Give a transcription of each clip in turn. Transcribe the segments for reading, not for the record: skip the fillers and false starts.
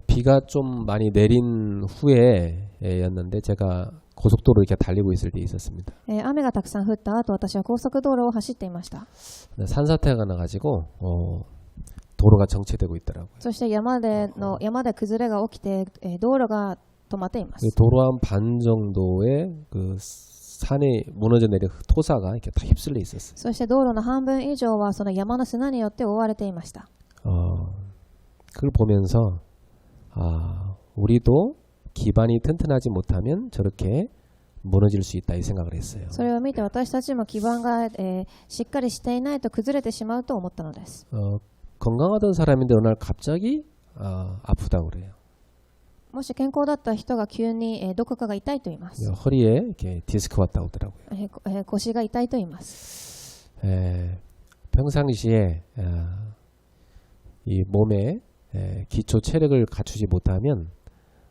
비가 좀 많이 내린 후에였는데 제가 고속도로 이렇게 달리고 있을 때 있었습니다. 雨がたくさん降った後、私は高速道路を走っていました。 산사태가 나가지고 도로가 정체되고 있더라고요. そして山で崩れが起きて、道路が止まっています。 도로 한 반 정도의 그 산에 무너져 내린 토사가 이렇게 다 휩쓸려 있었어요. そして道路の半分以上はその山の砂によって覆われていました。 그걸 보면서 우리도 기반이 튼튼하지 못하면 저렇게 무너질 수 있다 이 생각을 했어요. それを見て私たちも基盤が、しっかりしていないと崩れてしまうと思ったのです。 건강하던 사람인데 어느 날 갑자기 아프다고 그래요. もし健康だった人が急に、どこかが痛いと言います。 허리에 이렇게 디스크 왔다고 하더라고요. 腰が痛いと言います。 평상시에 이 몸에 기초 체력을 갖추지 못하면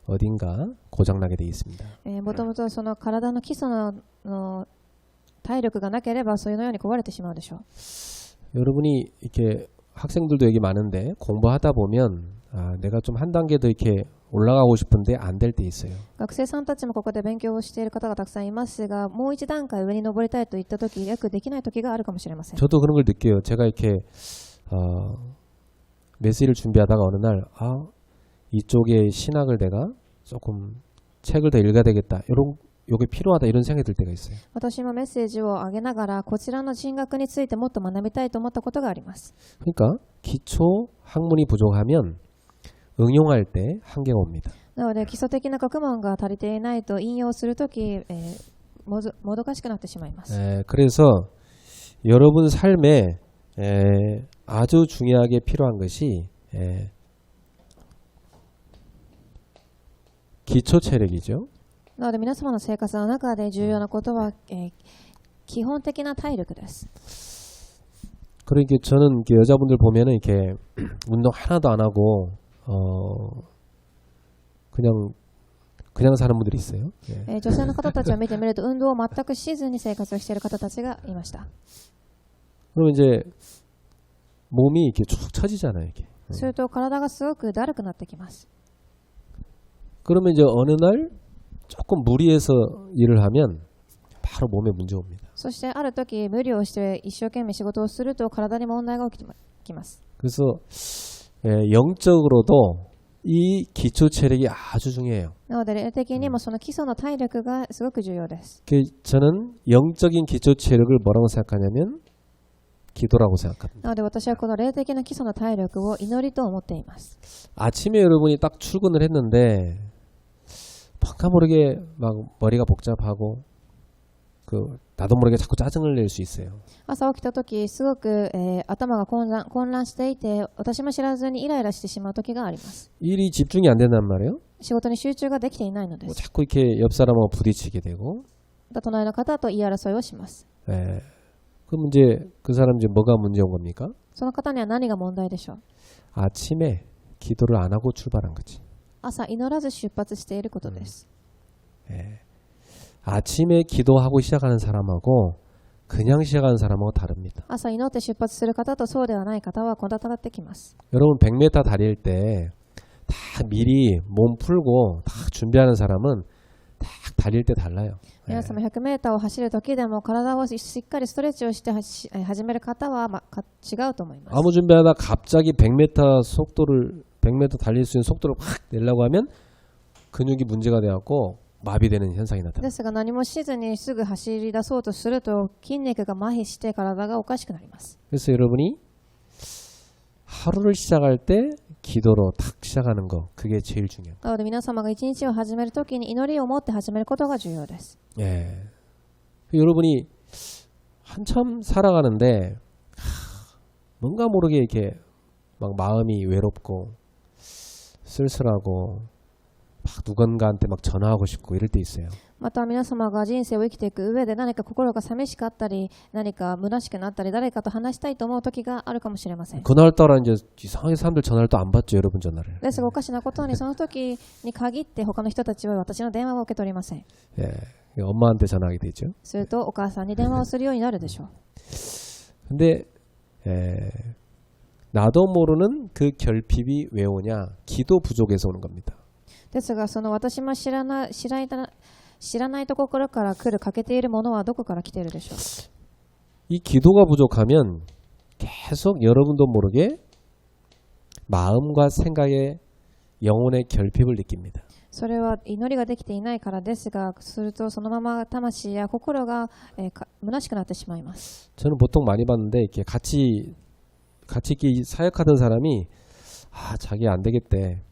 어딘가 고장나게 돼 있습니다. もともとその体の基礎の体力がなければそういうのように壊れてしまうでしょう。 여러분이 이렇게 학생들도 여기 많은데 공부하다 보면 내가 좀 한 단계 더 이렇게 올라가고 싶은데 안 될 때 있어요. 学生さんたちもここで勉強をしている方がたくさんいますが、もう一段階上に登りたいといった時、よくできない時があるかもしれません。 저도 그런 걸 느껴요. 제가 이렇게 메시지를 준비하다가 어느 날 이쪽에 신학을 내가 조금 책을 더 읽어야 되겠다. 요게 필요하다 이런 생각이 들 때가 있어요. 私もメッセージを上げながらこちらの神学についてもっと学びたいと思ったことがあります。 그러니까 기초 학문이 부족하면 응용할 때 한계가 옵니다. なので基礎的な学問が足りていないと引用するとき、もどかしくなってしまいます。 그래서 여러분 삶에 아주 중요하게 필요한 것이 기초 체력이죠. なので皆様の生活の中で重要なことは、基本的な体力です。 그러니까 저는 여자분들 보면은 이렇게 운동 하나도 안 하고 그냥 사는 분들이 있어요. 女性の方たちを見てみると運動を全くしずに生活をしている方たちがいました。 그러면 이제 몸이 이렇게 축 처지잖아요. 이렇게. すると体がすごくだるくなってきます。 그러면 이제 어느 날 조금 무리해서 일을 하면 바로 몸에 문제 옵니다. そしてある時無理をして一生懸命仕事をすると体に問題が起きます。 그래서 영적으로도 이 기초 체력이 아주 중요해요. なので霊的にもその基礎の体力がすごく重要です。 저는 영적인 기초 체력을 뭐라고 생각하냐면 기도라고 생각합니다. なので私はこの霊的な基礎の体力を祈りと思っています。 아침에 여러분이 딱 출근을 했는데 뭔가 모르게 막 머리가 복잡하고 나도 모르게 자꾸 짜증을 낼 수 있어요. 朝起きた時すごく、頭が混乱していて私も知らずにイライラしてしまう時があります。 일이 집중이 안 된단 말이에요. 仕事に集中ができていないのです。 자꾸 이렇게 옆 사람하고 부딪히게 되고. 隣の方と言い争いをします。 그럼 이제 그 사람 이제 뭐가 문제 온 겁니까? その方には何が問題でしょう。 아침에 기도를 안 하고 출발한 거지. 朝祈らず出発していることです。 아침에 기도하고 시작하는 사람하고 그냥 시작하는 사람하고 다릅니다. 朝祈って出発する方とそうではない方は異なってきます。 여러분 100m 달릴 때 다 미리 몸 풀고 다 준비하는 사람은 딱 달릴 때 달라요. 皆様 100m を走る時でも体をしっかりストレッチをして始める方は、違うと思います。 아무 준비하다 갑자기 100m 달릴 수 있는 속도를 확 내려고 하면 근육이 문제가 돼갖고 마비되는 현상이 나타납니다. ですが何もしずにすぐ走り出そうとすると筋肉が麻痺して体がおかしくなります。 그래서 여러분이 하루를 시작할 때 기도로 탁 시작하는 거 그게 제일 중요해요. なので皆様が一日を始めるときに祈りを持って始めることが重要です。 여러분이 한참 살아가는데 뭔가 모르게 이렇게 막 마음이 외롭고 쓸쓸하고 막 누군가한테 막 전화하고 싶고 이럴 때 있어요. また皆様が人生を生きていく上で何か心が寂しかったり何か虚しくなったり誰かと話したいと思う時があるかもしれません。 그날따라 이제 이상하게 사람들 전화를 또 안 받죠. 여러분 전화를. ですがおかしなことにその時に限って他の人たちは私の電話を受け取りません。 엄마한테 전화하게 되죠. するとお母さんに電話をするようになるでしょう。 근데 나도 모르는 그 결핍이 왜 오냐? 기도 부족에서 오는 겁니다. ですが、その私も知らないところから来る欠けているものはどこから来ているでしょう。 이 기도가 부족하면 계속 여러분도 모르게 마음과 생각에 영혼의 결핍을 느낍니다. それは祈りができていないからですが、するとそのまま魂や心が、虚しくなってしまいます。 저는 보통 많이 봤는데 이렇게 같이 이렇게 사역하던 사람이 자기 안 되겠대.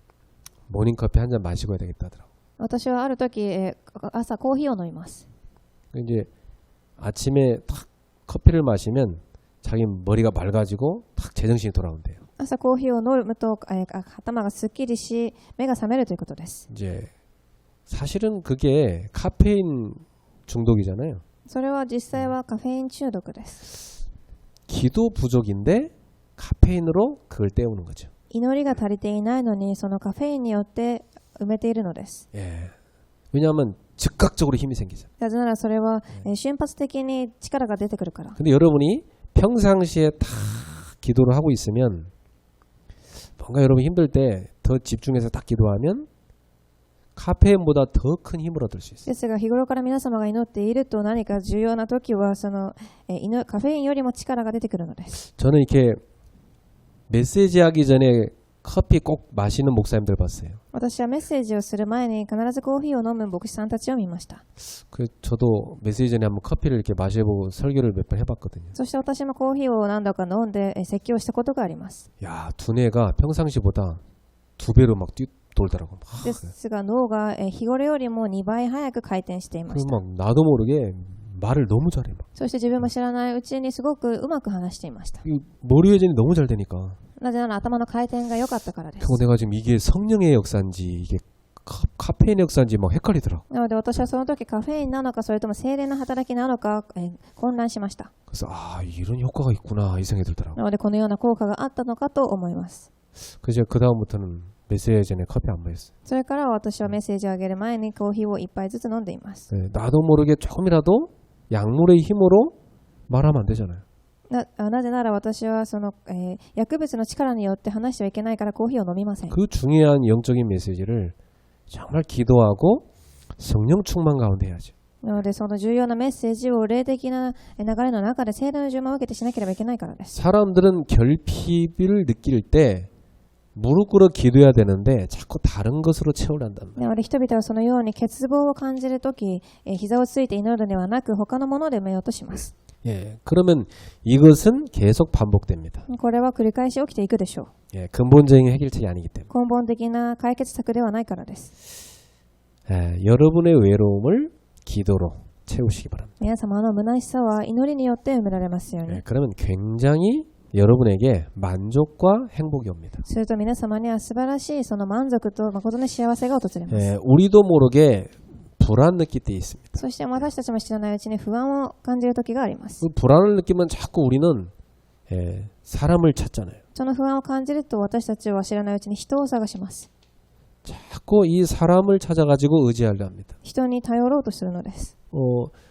모닝커피 한 잔 마시고 해야 되겠다 하더라고. 私はある時、朝コーヒーを飲みます。 이제 아침에 탁 커피를 마시면 자기 머리가 맑아지고 탁 제정신이 돌아온대요. 朝コーヒーを飲むと、頭がすっきりし、目が覚めるということです。 이제 사실은 그게 카페인 중독이잖아요. それは実際はカフェイン中毒です。 기도 부족인데 카페인으로 그걸 때우는 거죠. 祈りが足りていないのに、そのカフェインによって埋めているのです。 예. 왜냐하면 즉각적으로 힘이 생기죠. なぜならそれは、瞬発的に力が出てくるから。 근데 여러분이 평상시에 다 기도를 하고 있으면 뭔가 여러분 힘들 때 더 집중해서 딱 기도하면 카페인보다 더 큰 힘을 얻을 수 있어요. ですが、日頃から皆様が祈っていると何か重要な時はその、カフェインよりも力が出てくるのです。 저는 이렇게 메시지 하기 전에 커피 꼭 마시는 목사님들 봤어요. 私はメッセージをする前に必ずコーヒーを飲む牧師さんたちを見ました。 저도 메시지 전에 한번 커피를 이렇게 마셔보고 설교를 몇 번 해봤거든요. そして私もコーヒーを何度か飲んで説教したことがあります。 야, 두뇌가 평상시보다 2배로 막 돌더라고. ですが脳が日頃よりも2倍早く回転していまし 그리고 た。 막 나도 모르게 말을 너무 잘해. 막. そして自分も知らないうちにすごくうまく話していました。 이 머리 회전이 너무 잘 되니까. なぜなら頭の回転が良かったからです。 그거 내가 지금 이게 성령의 역사인지 이게 카페인의 역사인지 막 헷갈리더라고. なので私はその時カフェインなのかそれとも精霊の働きなのか、混乱しました。 그래서 이런 효과가 있구나 이 생각이 들더라고. なのでこのような効果があったのかと思います。 그래서 그 다음부터는 메시지 전에 커피 안 마셨어요. それから私はメッセージをあげる前にコーヒーを一杯ずつ飲んでいます。 네, 나도 모르게 조금이라도 약물의 힘으로 말하면 안 되잖아요. なぜなら私はその、薬物の力によって話してはいけないからコーヒーを飲みません。 그 중요한 영적인 메시지를 정말 기도하고 성령 충만 가운데 해야죠. なのでその重要なメッセージを霊的な流れの中で聖霊の充満を受けてしなければいけないからです。 사람들은 결핍을 느낄 때 무릎 꿇어 기도해야 되는데 자꾸 다른 것으로 채우란단 말이에요. なので人々はそのように欠乏を感じるとき、膝をついて祈るのではなく他のもので埋めようとします。 예, 그러면 이것은 계속 반복됩니다. これは繰り返し起きていくでしょう。 예, 근본적인 해결책이 아니기 때문에. 根本的な解決策ではないからです。 예, 여러분의 외로움을 기도로 채우시기 바랍니다. 皆様の虚しさは祈りによって埋められますように。 예, 그러면 굉장히 여러분에게 만족과 행복이 옵니다. すると皆様には素晴らしいその満足と誠の幸せが訪れます。 예, 우리도 모르게 불안 느낄 때 있습니다. そして私たちも知らないうちに不安を感じる時があります。 그 불안을 느끼면 자꾸 우리는 사람을 찾잖아요. その不安を感じると私たちは知らないうちに人を探します。 자꾸 이 사람을 찾아가지고 의지하려 합니다. 人に頼ろうとするのです。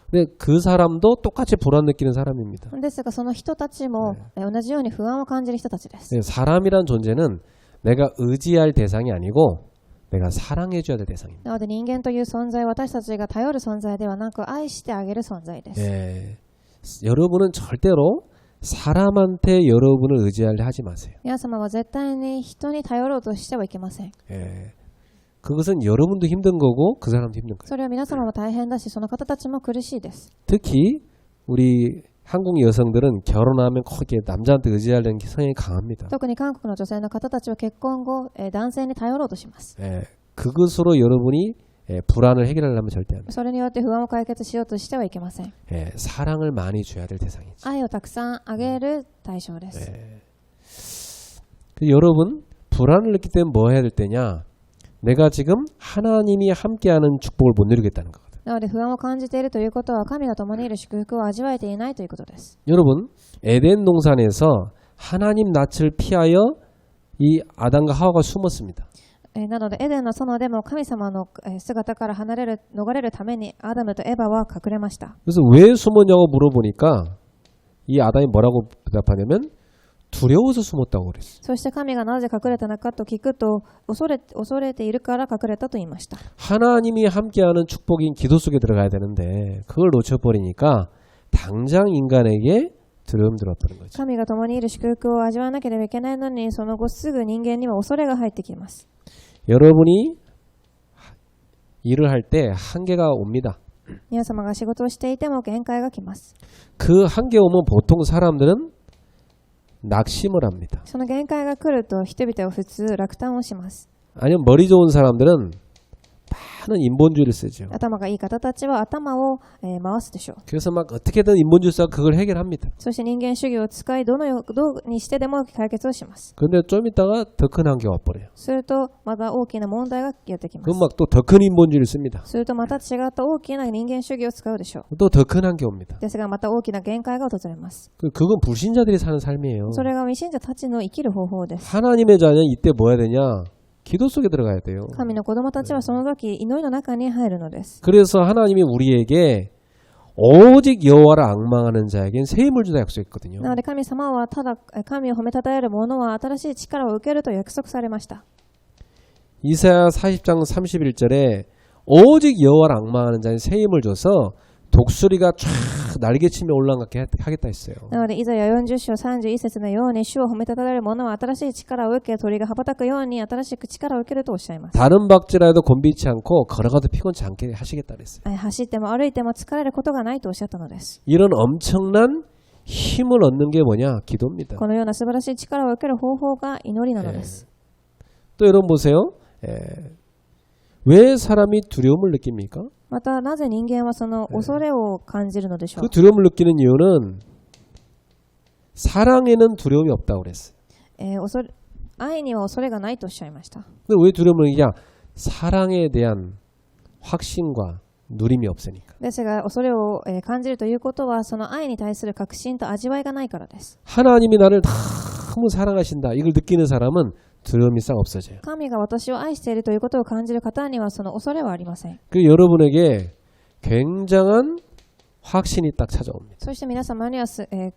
근데 그 사람도 똑같이 불안 느끼는 사람입니다. ですがその人たちも同じように不安を感じる人たちです。 사람이란 존재는 내가 의지할 대상이 아니고 내가 사랑해줘야 될 대상입니다. なので人間という存在は私たちが頼る存在ではなく愛してあげる存在です。 예, 여러분은 절대로 사람한테 여러분을 의지하려 하지 마세요. 皆様は絶対に人に頼ろうとしてはいけません。 예, 그것은 여러분도 힘든 거고 그 사람도 힘든 거예요. それは皆様も大変だし、その方たちも苦しいです。 특히 우리 한국 여성들은 결혼하면 꼭 이렇게 남자한테 의지하려는 성향이 강합니다. 特に韓国の女性の方たちは結婚後、男性に頼ろうとします。 예, 그것으로 여러분이 불안을 해결하려면 절대 안 돼요. それによって不安を解決しようとしてはいけません。 예, 사랑을 많이 줘야 될 대상이죠. 愛をたくさんあげる対象です。 예. 여러분 불안을 느낄 때는 뭐 해야 될 때냐? 내가 지금 하나님이 함께하는 축복을 못 누리겠다는 거거든. なので不安を感じているということは神が共にいる祝福を味わえていないということです。 여러분 에덴 동산에서 하나님 낯을 피하여 이 아담과 하와가 숨었습니다. なのでエデンの園でも神様の姿から逃れるためにアダムとエバは隠れました。 그래서 왜 숨었냐고 물어보니까 이 아담이 뭐라고 대답하냐면 두려워서 숨었다고 그랬어요. そして神がなぜ隠れたのかと聞くと、恐れているから隠れたと言いました。 하나님이 함께하는 축복인 기도 속에 들어가야 되는데 그걸 놓쳐버리니까 당장 인간에게 두려움 들었다는 거죠. 神が共にいる祝福を味わわなければいけないのに、その後すぐ人間には恐れが入ってきます。 여러분이 일을 할 때 한계가 옵니다. 皆様が仕事をしていても限界が来ます。 그 한계 오면 보통 사람들은 낙심을 합니다. その限界が来ると人々は普通落胆をします。 아니면 머리 좋은 사람들은 많은 인본주의를 쓰죠. 頭がいい方たちは頭を回すでしょう。 그래서 막 어떻게든 인본주의사가 그걸 해결합니다. そして人間主義を使いどうにしてでも解決をします。 그런데 좀 있다가 더 큰 한계가 와버려요. するとまた大きな問題がやってきます。 그럼 막 또 더 큰 인본주의를 씁니다. するとまた違った大きな人間主義を使うでしょう。 또 더 큰 한계 옵니다. ですがまた大きな限界が訪れます。 그건 불신자들이 사는 삶이에요. それが未信者たちの生きる方法です。 하나님의 자녀는 이때 뭐 해야 되냐? 기도 속에 들어가야 돼요. 神の子供たちはその時祈りの中に入るのです。 그래서 하나님이 우리에게 오직 여호와를 앙망하는 자에겐 새 힘을 주다 약속했거든요. なので神様はただ神を褒めたたえる者は新しい力を受けると約束されました。 이사야 40장 31절에 오직 여호와를 앙망하는 자에겐 새 힘을 줘서 독수리가 쫙 날개치며 올라가게 하겠다 했어요. なのでイザヤ40章31節のように主を褒めたたえる者は新しい力を受け鳥が羽ばたくように新しく力を受けるとおっしゃいます。 다른 박질하여도 곤비치 않고 걸어가도 피곤치 않게 하시겠다 그랬어요. 走っても歩いても疲れることがないとおっしゃったのです。 이런 엄청난 힘을 얻는 게 뭐냐? 기도입니다. このような素晴らしい力を受ける方法が祈りなのです。 또 여러분 보세요. 왜 사람이 두려움을 느낍니까? またなぜ人間はその恐れを感じるのでしょう。 그 두려움을 느끼는 이유는 사랑에는 두려움이 없다고 그랬어요. 愛には恐れがないとおっしゃいました。 근데 왜 두려움을 느끼냐? 사랑에 대한 확신과 누림이 없으니까. ですが恐れを感じるということはその愛に対する確信と味わいがないからです。 하나님이 나를 너무 사랑하신다. 이걸 느끼는 사람은 두려움이 싹 없어져요. 神が私を愛しているということを感じる方にはその恐れはありません。 그 여러분에게 굉장한 확신이 딱 찾아옵니다. そして皆様には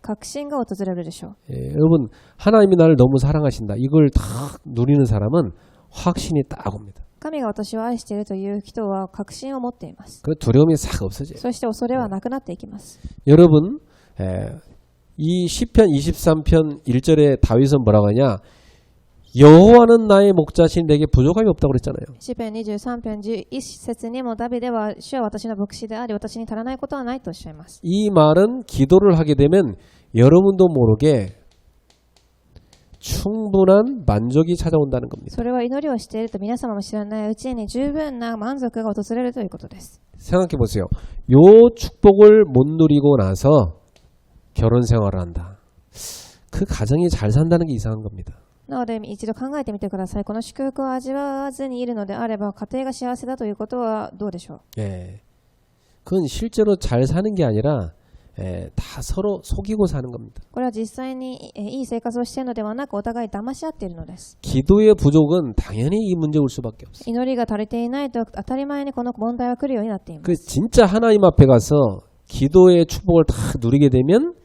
確信が訪れるでしょう。 여러분 하나님이 나를 너무 사랑하신다. 이걸 다 누리는 사람은 확신이 딱 옵니다. 神が私を愛しているという人は確信を持っています。 그 두려움이 싹 없어져요. そして恐れはなくなっていきます。 여러분 이 시편 23편 1절에 다윗은 뭐라고 하냐? 여호와는 나의 목자신 내게 부족함이 없다고 그랬잖아요. 詩篇23編11節にもダビデは主は私の牧師であり私に足らないことはないとおっしゃいます。 이 말은 기도를 하게 되면 여러분도 모르게 충분한 만족이 찾아온다는 겁니다. それは祈りをしていると皆様も知らないうちに十分な満足が訪れるということです。 생각해 보세요. 요 축복을 못 누리고 나서 결혼 생활을 한다. 그 가정이 잘 산다는 게 이상한 겁니다. なので一度考えてみてください。この祝福を味わわずにいるのであれば家庭が幸せだということはどうでしょう。 예, 그건 실제로 잘 사는 게 아니라 다 서로 속이고 사는 겁니다. これは実際にいい生活をしているのではなくお互い騙し合っているのです。 기도의 부족은 당연히 이 문제 올 수밖에 없어요. 祈りが足りていないと当たり前にこの問題は来るようになっています。 그 진짜 하나님 앞에 가서 기도의 축복을 다 누리게 되면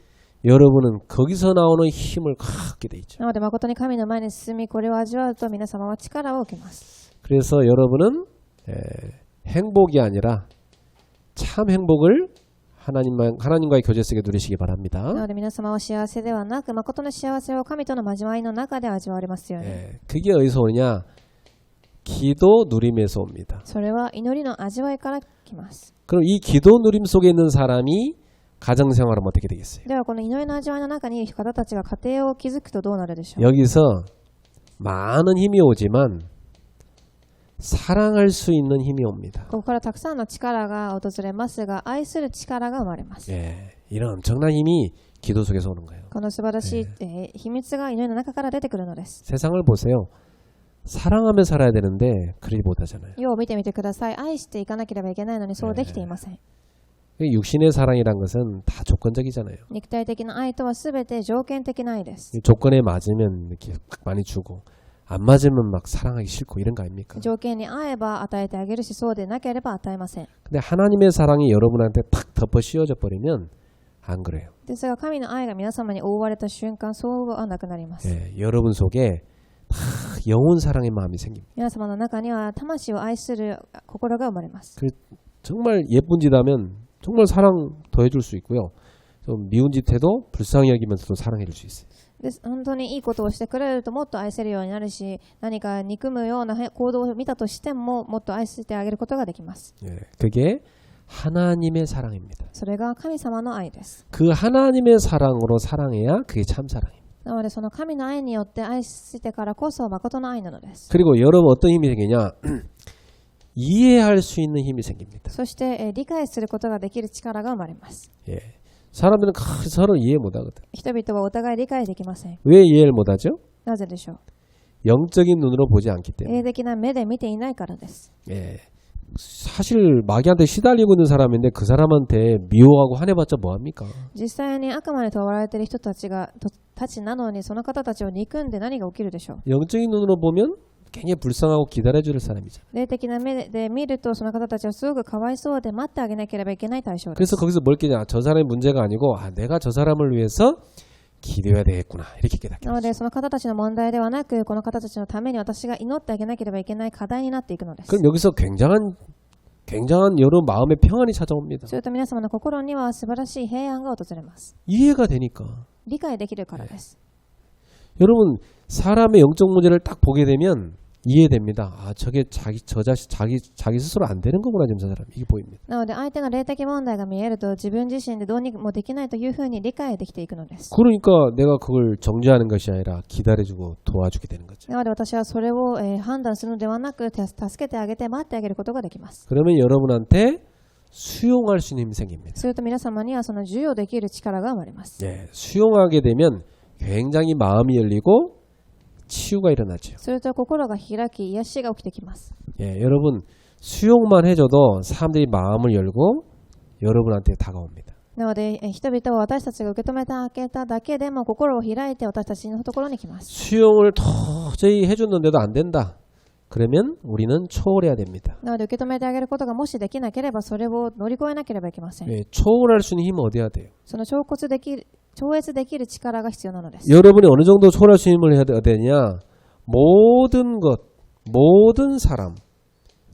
여러분은 거기서 나오는 힘을 갖게 돼 있죠. なので誠に神の前に進みこれを味わうと皆様は力を受けます。 그래서 여러분은 행복이 아니라 참 행복을 하나님과의 교제 속에 누리시기 바랍니다. なので皆様は幸せではなく誠の幸せを神との交わりの中で味わわれますように。 그게 어디서 오느냐? 기도 누림에서 옵니다. それは祈りの味わいから来ます。 그럼 이 기도 누림 속에 있는 사람이 가정생활하면 어떻게 되겠어요? ではこの祈りの味わいの中にいる方たちが家庭を築くとどうなるでしょう。 여기서 많은 힘이 오지만 사랑할 수 있는 힘이 옵니다. ここからたくさんの力が訪れますが愛する力が生まれます。 이런 엄청난 힘이 기도 속에서 오는 거예요. この素晴らしい秘密が祈りの中から出てくるのです。 세상을 보세요. 사랑하며 살아야 되는데 그러지 못하잖아요. 世を見てみてください。愛していかなければいけないのにそうできていません。 육신의 사랑이란 것은 다 조건적이잖아요. 肉体的な愛とは全て条件的な愛です。 조건에 맞으면 이렇게 많이 주고 안 맞으면 막 사랑하기 싫고 이런 거 아닙니까? 条件に合えば与えてあげるしそうでなければ与えません。 근데 하나님의 사랑이 여러분한테 탁 덮어 씌워져 버리면 안 그래요. ですが神の愛が皆様に覆われた瞬間、そうはなくなります。 예, 여러분 속에 다 영혼 사랑의 마음이 생깁니다. 皆様の中には魂を愛する心が生まれます。 정말 예쁜 짓 하면 정말 사랑 더해줄 수 있고요. 좀 미운 짓 해도 불쌍히 여기면서도 사랑해줄 수 있어요. です本当にいいことをしてくれるともっと愛せるようになるし、何か憎むような行動を見たとしてももっと愛してあげることができます。 예, 그게 하나님의 사랑입니다. それが神様の愛です。 그 하나님의 사랑으로 사랑해야 그게 참 사랑입니다. なのでその神の愛によって愛してからこそ誠の愛なのです。 그리고 여러분 어떤 힘이 생기냐? 이해할 수 있는 힘이 생깁니다. そして理解することができる力が生まれます。 예. 사람들은 서로 이해 못하거든. 人々はお互い理解できません。 왜 이해를 못하죠? なぜでしょう。 영적인 눈으로 보지 않기 때문에. 霊的な目で見ていないからです。 예. 사실 마귀한테 시달리고 있는 사람인데 그 사람한테 미워하고 화내봤자 뭐합니까? 実際に悪魔に囚われている人たちなのにその方たちを憎んで何が起きるでしょう。 영적인 눈으로 보면 굉장히 불쌍하고 기다려줄 사람이죠. 霊的な目で見るとその方たちはすごくかわいそうで待ってあげなければいけない対象です。 그래서 거기서 뭘 깨냐? 저 사람의 문제가 아니고 내가 저 사람을 위해서 기도해야 되겠구나 이렇게 깨닫게 なの 되죠. でその方たちの問題ではなくこの方たちのために私が祈ってあげなければいけない課題になっていくのです。 그럼 여기서 굉장한 여러분 마음의 평안이 찾아옵니다. すると皆様の心には素晴らしい平安が訪れます。 이해가 되니까. 理解できるからです。 여러분 사람의 영적 문제를 딱 보게 되면 이해됩니다. 저게 자기 스스로 안 되는 거구나 지금 저 사람 이게 보입니다. なので相手の霊的問題が見えると自分自身でどうにもできないというふうに理解できていくのです。 그러니까 내가 그걸 정죄하는 것이 아니라 기다려주고 도와주게 되는 거죠. なので私はそれを判断するのではなく助けてあげて待ってあげることができます。 그러면 여러분한테 수용할 수 있는 힘이 생깁니다. すると皆様にはその授与できる力が生まれます。 예, 수용하게 되면 굉장히 마음이 열리고 치유가 일어나죠. すると心が開き癒しが起きてきます。 예, 여러분 수용만 해줘도 사람들이 마음을 열고 여러분한테 다가옵니다. なので人々は私たちが受け止めてあげただけでも心を開いて私たちのところに来ます。 수용을 도저히 해줬는데도 안 된다. 그러면 우리는 초월해야 됩니다. なので受け止めてあげることがもしできなければそれを乗り越えなければいけません。 예, 초월할 수 있는 힘은 어디야 돼요? その超越できる力が必要なのです。 여러분이 어느 정도 초월할 수 있는 힘을 해야 되냐? 모든 것, 모든 사람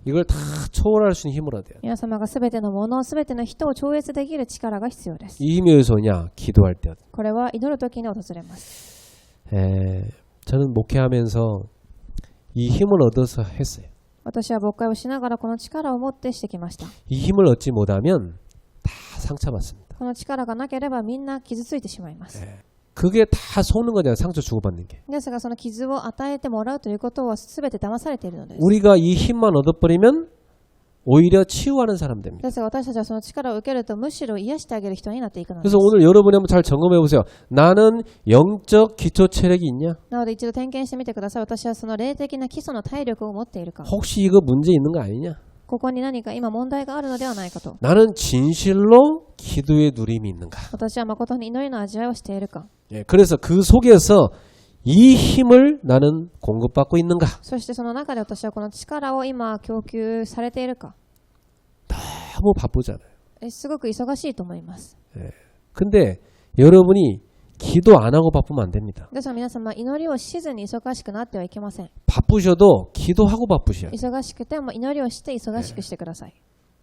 이걸 다 초월할 수 있는 힘을 얻어야 돼요. 皆様がすべてのもの、すべての人を超越できる力が必要です。 이 힘이 어디서 오냐? 기도할 때. これは祈るときに訪れます。 저는 목회하면서 이 힘을 얻어서 했어요. 私は牧会をしながらこの力を持ってしてきました。 이 힘을 얻지 못하면 다 상처받습니다. この力がなければみんな傷ついてしまいます。 그게 다 속는 거잖아요. 상처 주고받는 게. ですがその傷を与えてもらうということはすべて騙されているのです。 우리가 이 힘만 얻어버리면 오히려 치유하는 사람 됩니다. ですが私たちはその力を受けるとむしろ癒してあげる人になっていくのです。 그래서 오늘 여러분이 한번 잘 점검해 보세요. 나는 영적 기초 체력이 있냐? なので一度点検してみてください。私はその霊的な基礎の体力を持っているか。 혹시 이거 문제 있는 거 아니냐? ここに何か今問題があるのではないかと。 나는 진실로 기도의 누림이 있는가? 私は誠に祈りの味わいをしているか。 예, 그래서 그 속에서 이 힘을 나는 공급받고 있는가? そしてその中で私はこの力を今供給されているか。 너무 바쁘잖아요. すごく忙しいと思います。 근데 여러분이 기도 안 하고 바쁘면 안 됩니다. ですが皆様祈りをしずに忙しくなってはいけません。 바쁘셔도 기도하고 바쁘셔야 돼요. 忙しくても祈りをして忙しくしてください。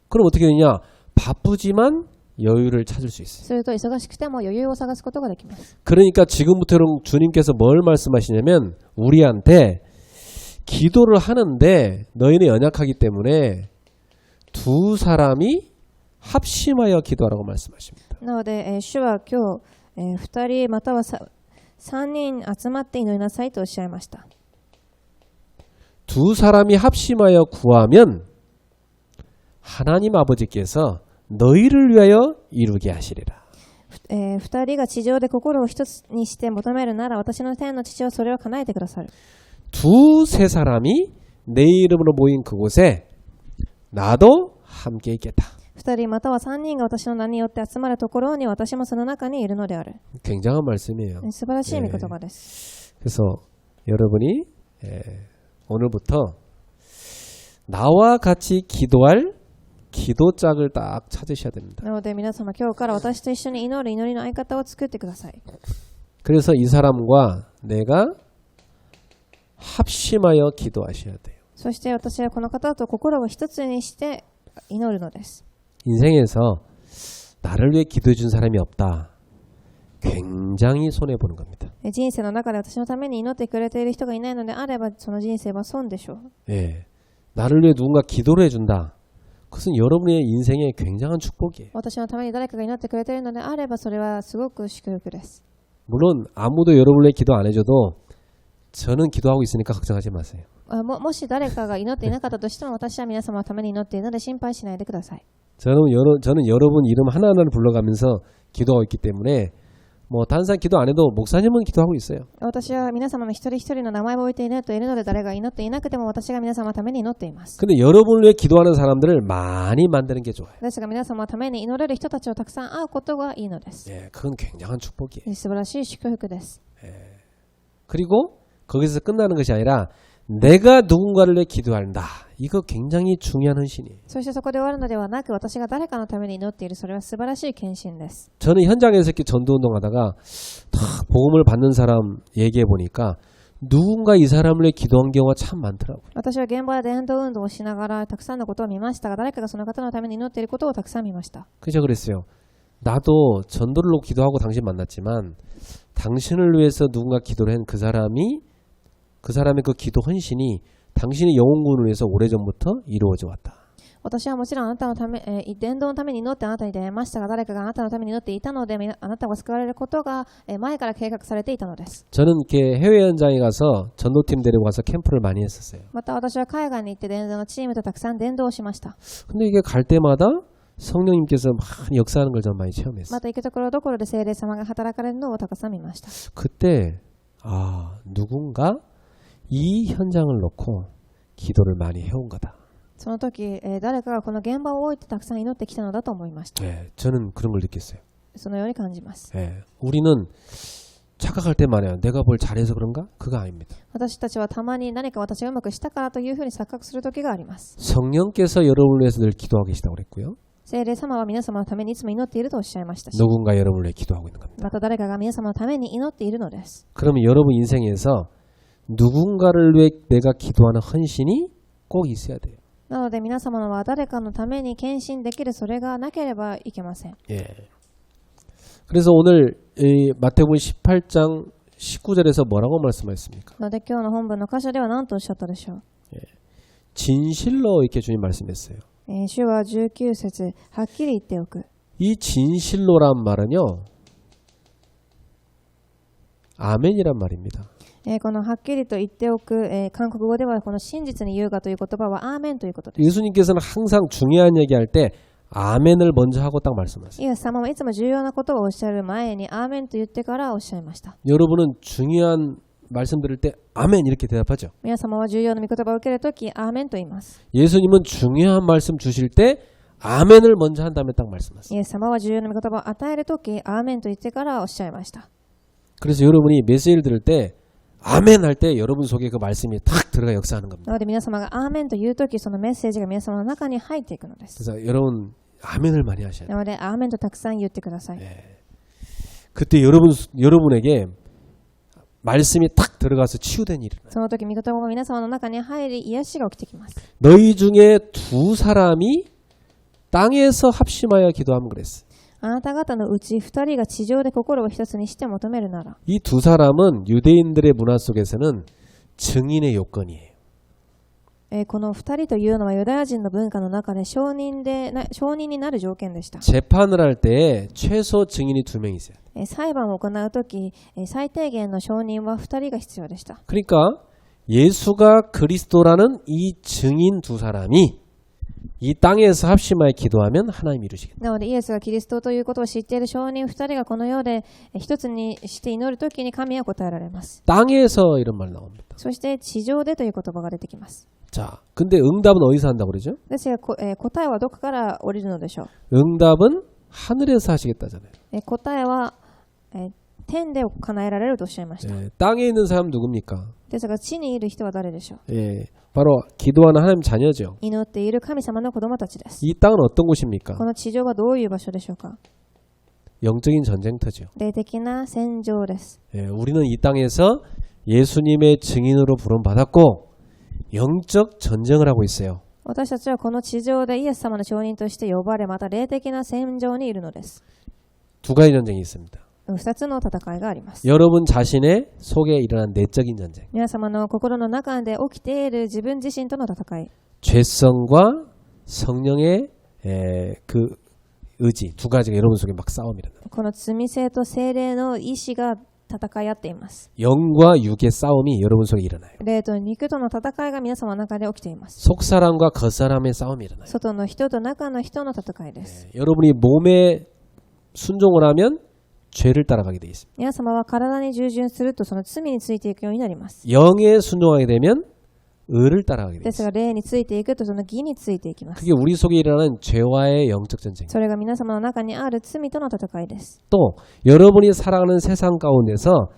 그럼 어떻게 되냐? 바쁘지만 여유를 찾을 수 있어요. すると忙しくても余裕を探すことができます。 그러니까 지금부터는 주님께서 뭘 말씀하시냐면 우리한테 기도를 하는데 너희는 연약하기 때문에 두 사람이 합심하여 기도하라고 말씀하십니다. なので、主は今日、2人または3人集まって祈りなさいとおっしゃいました。 두 사람이 합심하여 구하면 하나님 아버지께서 너희를 위하여 이루게 하시리라. 2人が地上で心を一つにして求めるなら私の天の父はそれを叶えてくださる。 두세 사람이 내 이름으로 모인 그곳에 나도 함께 있겠다. 2人または3人が私の名によって集まるところに私もその中にいるのである。 굉장한 말씀이에요. 素晴らしい御言葉です。 그래서 여러분이 오늘부터 나와 같이 기도할 기도 짝을 딱 찾으셔야 됩니다. なので皆様今日から私と一緒に祈る祈りの相方を作ってください。 그래서 이 사람과 내가 합심하여 기도하셔야 돼요. そして私はこの方と心を一つにして祈るのです。 인생에서 나를 위해 기도해 준 사람이 없다. 굉장히 손해보는 겁니다. 人生の中で私のために祈ってくれている人がいないのであればその人生は損でしょう。 예, 나를 위해 누군가 기도를 해준다. 그것은 여러분의 인생의 굉장한 축복이에요. 私のために誰かが祈ってくれているのであればそれはすごく祝福です。 물론 아무도 여러분을 위해 기도 안 해줘도 저는 기도하고 있으니까 걱정하지 마세요. もし誰かが祈っていなかったとしても私は皆様のために祈っているので心配しないでください。 저는 여러분 이름 하나하나를 불러가면서 기도하고 있기 때문에 뭐 다른 사람 기도 안 해도 목사님은 기도하고 있어요. 私は皆様の一人一人の名前を置いて祈っているので誰が祈っていなくても私が皆様のために祈っています。 근데 여러분을 위해 기도하는 사람들을 많이 만드는 게 좋아요. ですが皆様のために祈れる人たちをたくさん会うことがいいのです。 예, 그건 굉장한 축복이에요. 素晴らしい祝福です。 그리고 거기서 끝나는 것이 아니라 내가 누군가를 위해 기도한다. 이거 굉장히 중요한 헌신이에요. そしてそこで終わるのではなく私が誰かのために祈っているそれは素晴らしい献身です。 저는 현장에서 이렇게 전도운동하다가 다 복음을 받는 사람 얘기해 보니까 누군가 이 사람을 위해 기도한 경우가 참 많더라고요. 私は現場で伝道運動をしながらたくさんのことを見ましたが誰かがその方のために祈っていることをたくさん見ました。 그래서 그랬어요. 나도 전도를 놓고 기도하고 당신 만났지만 당신을 위해서 누군가 기도를 한 그 사람의 그 기도 헌신이 당신의 영혼군을 위해서 오래전부터 이루어져 왔다. 私はもちろんあなたのため、伝道のために祈ってあなたに出会いましたが誰かがあなたのために祈っていたのであなたが救われることが、前から計画されていたのです。 저는 이렇게 해외 현장에 가서 전도팀 데리고 가서 캠프를 많이 했었어요. また私は海外に行って伝道のチームとたくさん伝道をしました。 근데 이게 갈 때마다 성령님께서 많이 역사하는 걸 좀 많이 체험했어요. また行くところどころで聖霊様が働かれるのをたくさん見ました。 그때 누군가 이 현장을 놓고 기도를 많이 해온 거다. その時、誰かがこの現場を置いてたくさん祈ってきたのだと思いました。 네, 저는 그런 걸 느꼈어요. そのように感じます。 네, 우리는 착각할 때 말이야. 내가 뭘 잘해서 그런가? 그거 아닙니다. 私たちはたまに何か私がうまくしたからというふうに錯覚する時があります。 성령께서 여러분을 위해서 늘 기도하고 계시다고 그랬고요. 聖霊様は皆様のためにいつも祈っているとおっしゃいましたし、 누군가 여러분을 위해 기도하고 있는 겁니다. また誰かが皆様のために祈っているのです。 그러면 여러분 인생에서 누군가를 위해 내가 기도하는 헌신이 꼭 있어야 돼요. なので皆様のは誰かのために献身できるそれがなければいけません。 예. 그래서 오늘 마태복음 18장 19절에서 뭐라고 말씀하셨습니까? なので今日の本文の箇所では何とおっしゃったでしょう。 진실로 이렇게 주님 말씀했어요. 主は19節はっきり言っておく。 이 진실로란 말은요. 아멘이란 말입니다. このはっきりと言っておく、韓国語ではこの真実に言うがという言葉はアーメンということです。 예수님께서는 항상 중요한 얘기할 때 아멘을 먼저 하고 딱 말씀하세요. イエス様はいつも重要なことをおっしゃる前にアーメンと言ってからおっしゃいました。 여러분은 중요한 말씀 들을 때 아멘 이렇게 대답하죠. 皆様は重要な御言葉を受けるときアーメンと言います。 예수님은 중요한 말씀 주실 때 아멘을 먼저 한 다음에 딱 말씀하세요. イエス様は重要な御言葉を与えるときアーメンと言ってからおっしゃいました。 그래서 여러분이 메시지를 들을 때 아멘 할 때 여러분 속에 그 말씀이 탁 들어가 역사하는 겁니다. なので皆様がアーメンと言うときそのメッセージが皆様の中に入っていくのです。 그래서 여러분 아멘을 많이 하셔야 돼요. なのでアーメンとたくさん言ってください。 그때 여러분에게 말씀이 탁 들어가서 치유된 일이 일어나요. その時御言葉が皆様の中に入り癒しが起きてきます。 너희 중에 두 사람이 땅에서 합심하여 기도하면 그랬어. あなた方のうち2人が地上で心を一つにして求めるなら 이 두 사람은 유대인들의 문화 속에서는 증인의 요건이에요. この2人というのはユダヤ人の文化の中で証人になる条件でした。 재판을 할 때 최소 증인이 2명 있어요. 裁判を行うとき最低限の証人は2人が必要でした。 그러니까 예수가 그리스도라는 이 증인 두 사람이 이 땅에서 합심하여 기도하면 하나님 이루시겠다. なのでイエスがキリストということを知っている証人2人がこの世で一つにして祈るときに神は答えられます。 땅에서 이런 말 나옵니다. そして地上でという言葉が出てきます。 자, 근데 응답은 어디서 한다고 그러죠? ですが、答えはどこから降りるのでしょう。 응답은 하늘에서 하시겠다잖아요. 答えは、天で叶えられるとおっしゃいました。 땅에 있는 사람 누굽니까? ですが地にいる人は誰でしょう。 바로 기도하는 하나님 자녀죠. 祈っている神様の子供たちです。 이 땅은 어떤 곳입니까? この地上はどういう場所でしょうか。 영적인 전쟁터죠. 霊的な戦場です。 우리는 이 땅에서 예수님의 증인으로 부름받았고 영적 전쟁을 하고 있어요. 私たちはこの地上でイエス様の証人として呼ばれ、また霊的な戦場にいるのです。 두 가지 전쟁이 있습니다. 2つの戦いがあります。 여러분 자신의 속에 일어난 내적인 전쟁. 皆様の心の中で起きている自分自身との戦い。 죄성과 성령의 그 의지 두 가지가 여러분 속에 막 싸움이 일어나요. この罪性と聖霊の意志が戦い合っています。 영과 육의 싸움이 여러분 속에 일어나요. 霊と肉との戦いが皆様の中で起きています。 속사람과 겉사람의 싸움이 일어나요. 外の人と中の人の戦いです。 여러분이 몸에 순종을 하면 죄를 따라가게 돼 있습니다. 皆様は体に従順するとその罪についていくようになります。 영에 순종하게 되면 의를 따라가게 돼 です 있습니다. が霊についていくとその義についていきます。 그게 우리 속에 일어나는 죄와의 영적 전쟁. それが皆様の中にある罪との戦いです。 또 여러분이 살아가는 세상 가운데서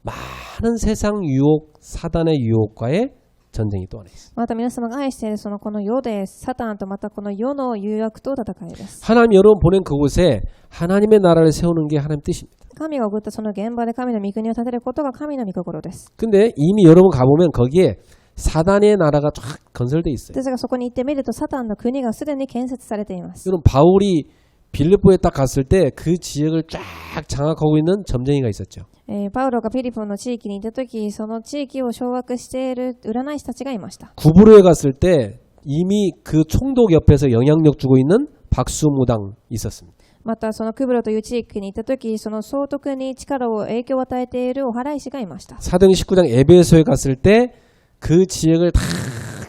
많은 세상 유혹, 사단의 유혹과의 전쟁이 또 하나 있습니다. また皆様が愛しているそのこの世でサタンとまたこの世の誘惑と戦いです。 하나님 여러분 보낸 그곳에 하나님의 나라를 세우는 게 하나님 뜻입니다. 神が送ったその現場で神の御国を建てることが神の御心です。 근데 이미 여러분 가보면 거기에 사단의 나라가 쫙 건설돼 있어요. ですがそこに行ってみるとサタンの国がすでに建設されています。 여러분 바울이 빌립보에 딱 갔을 때 그 지역을 쫙 장악하고 있는 점쟁이가 있었죠. パウロがフィリポの地域にいたとき、その地域を掌握している占い師たちがいました。 구브로에 갔을 때 이미 그 총독 옆에서 영향력 주고 있는 박수무당 있었습니다. またそのクブロという地域にいたとき、その総督に力を影響を与えているお祓い師がいました。 사도행 19장 에베소에 갔을 때 그 지역을 다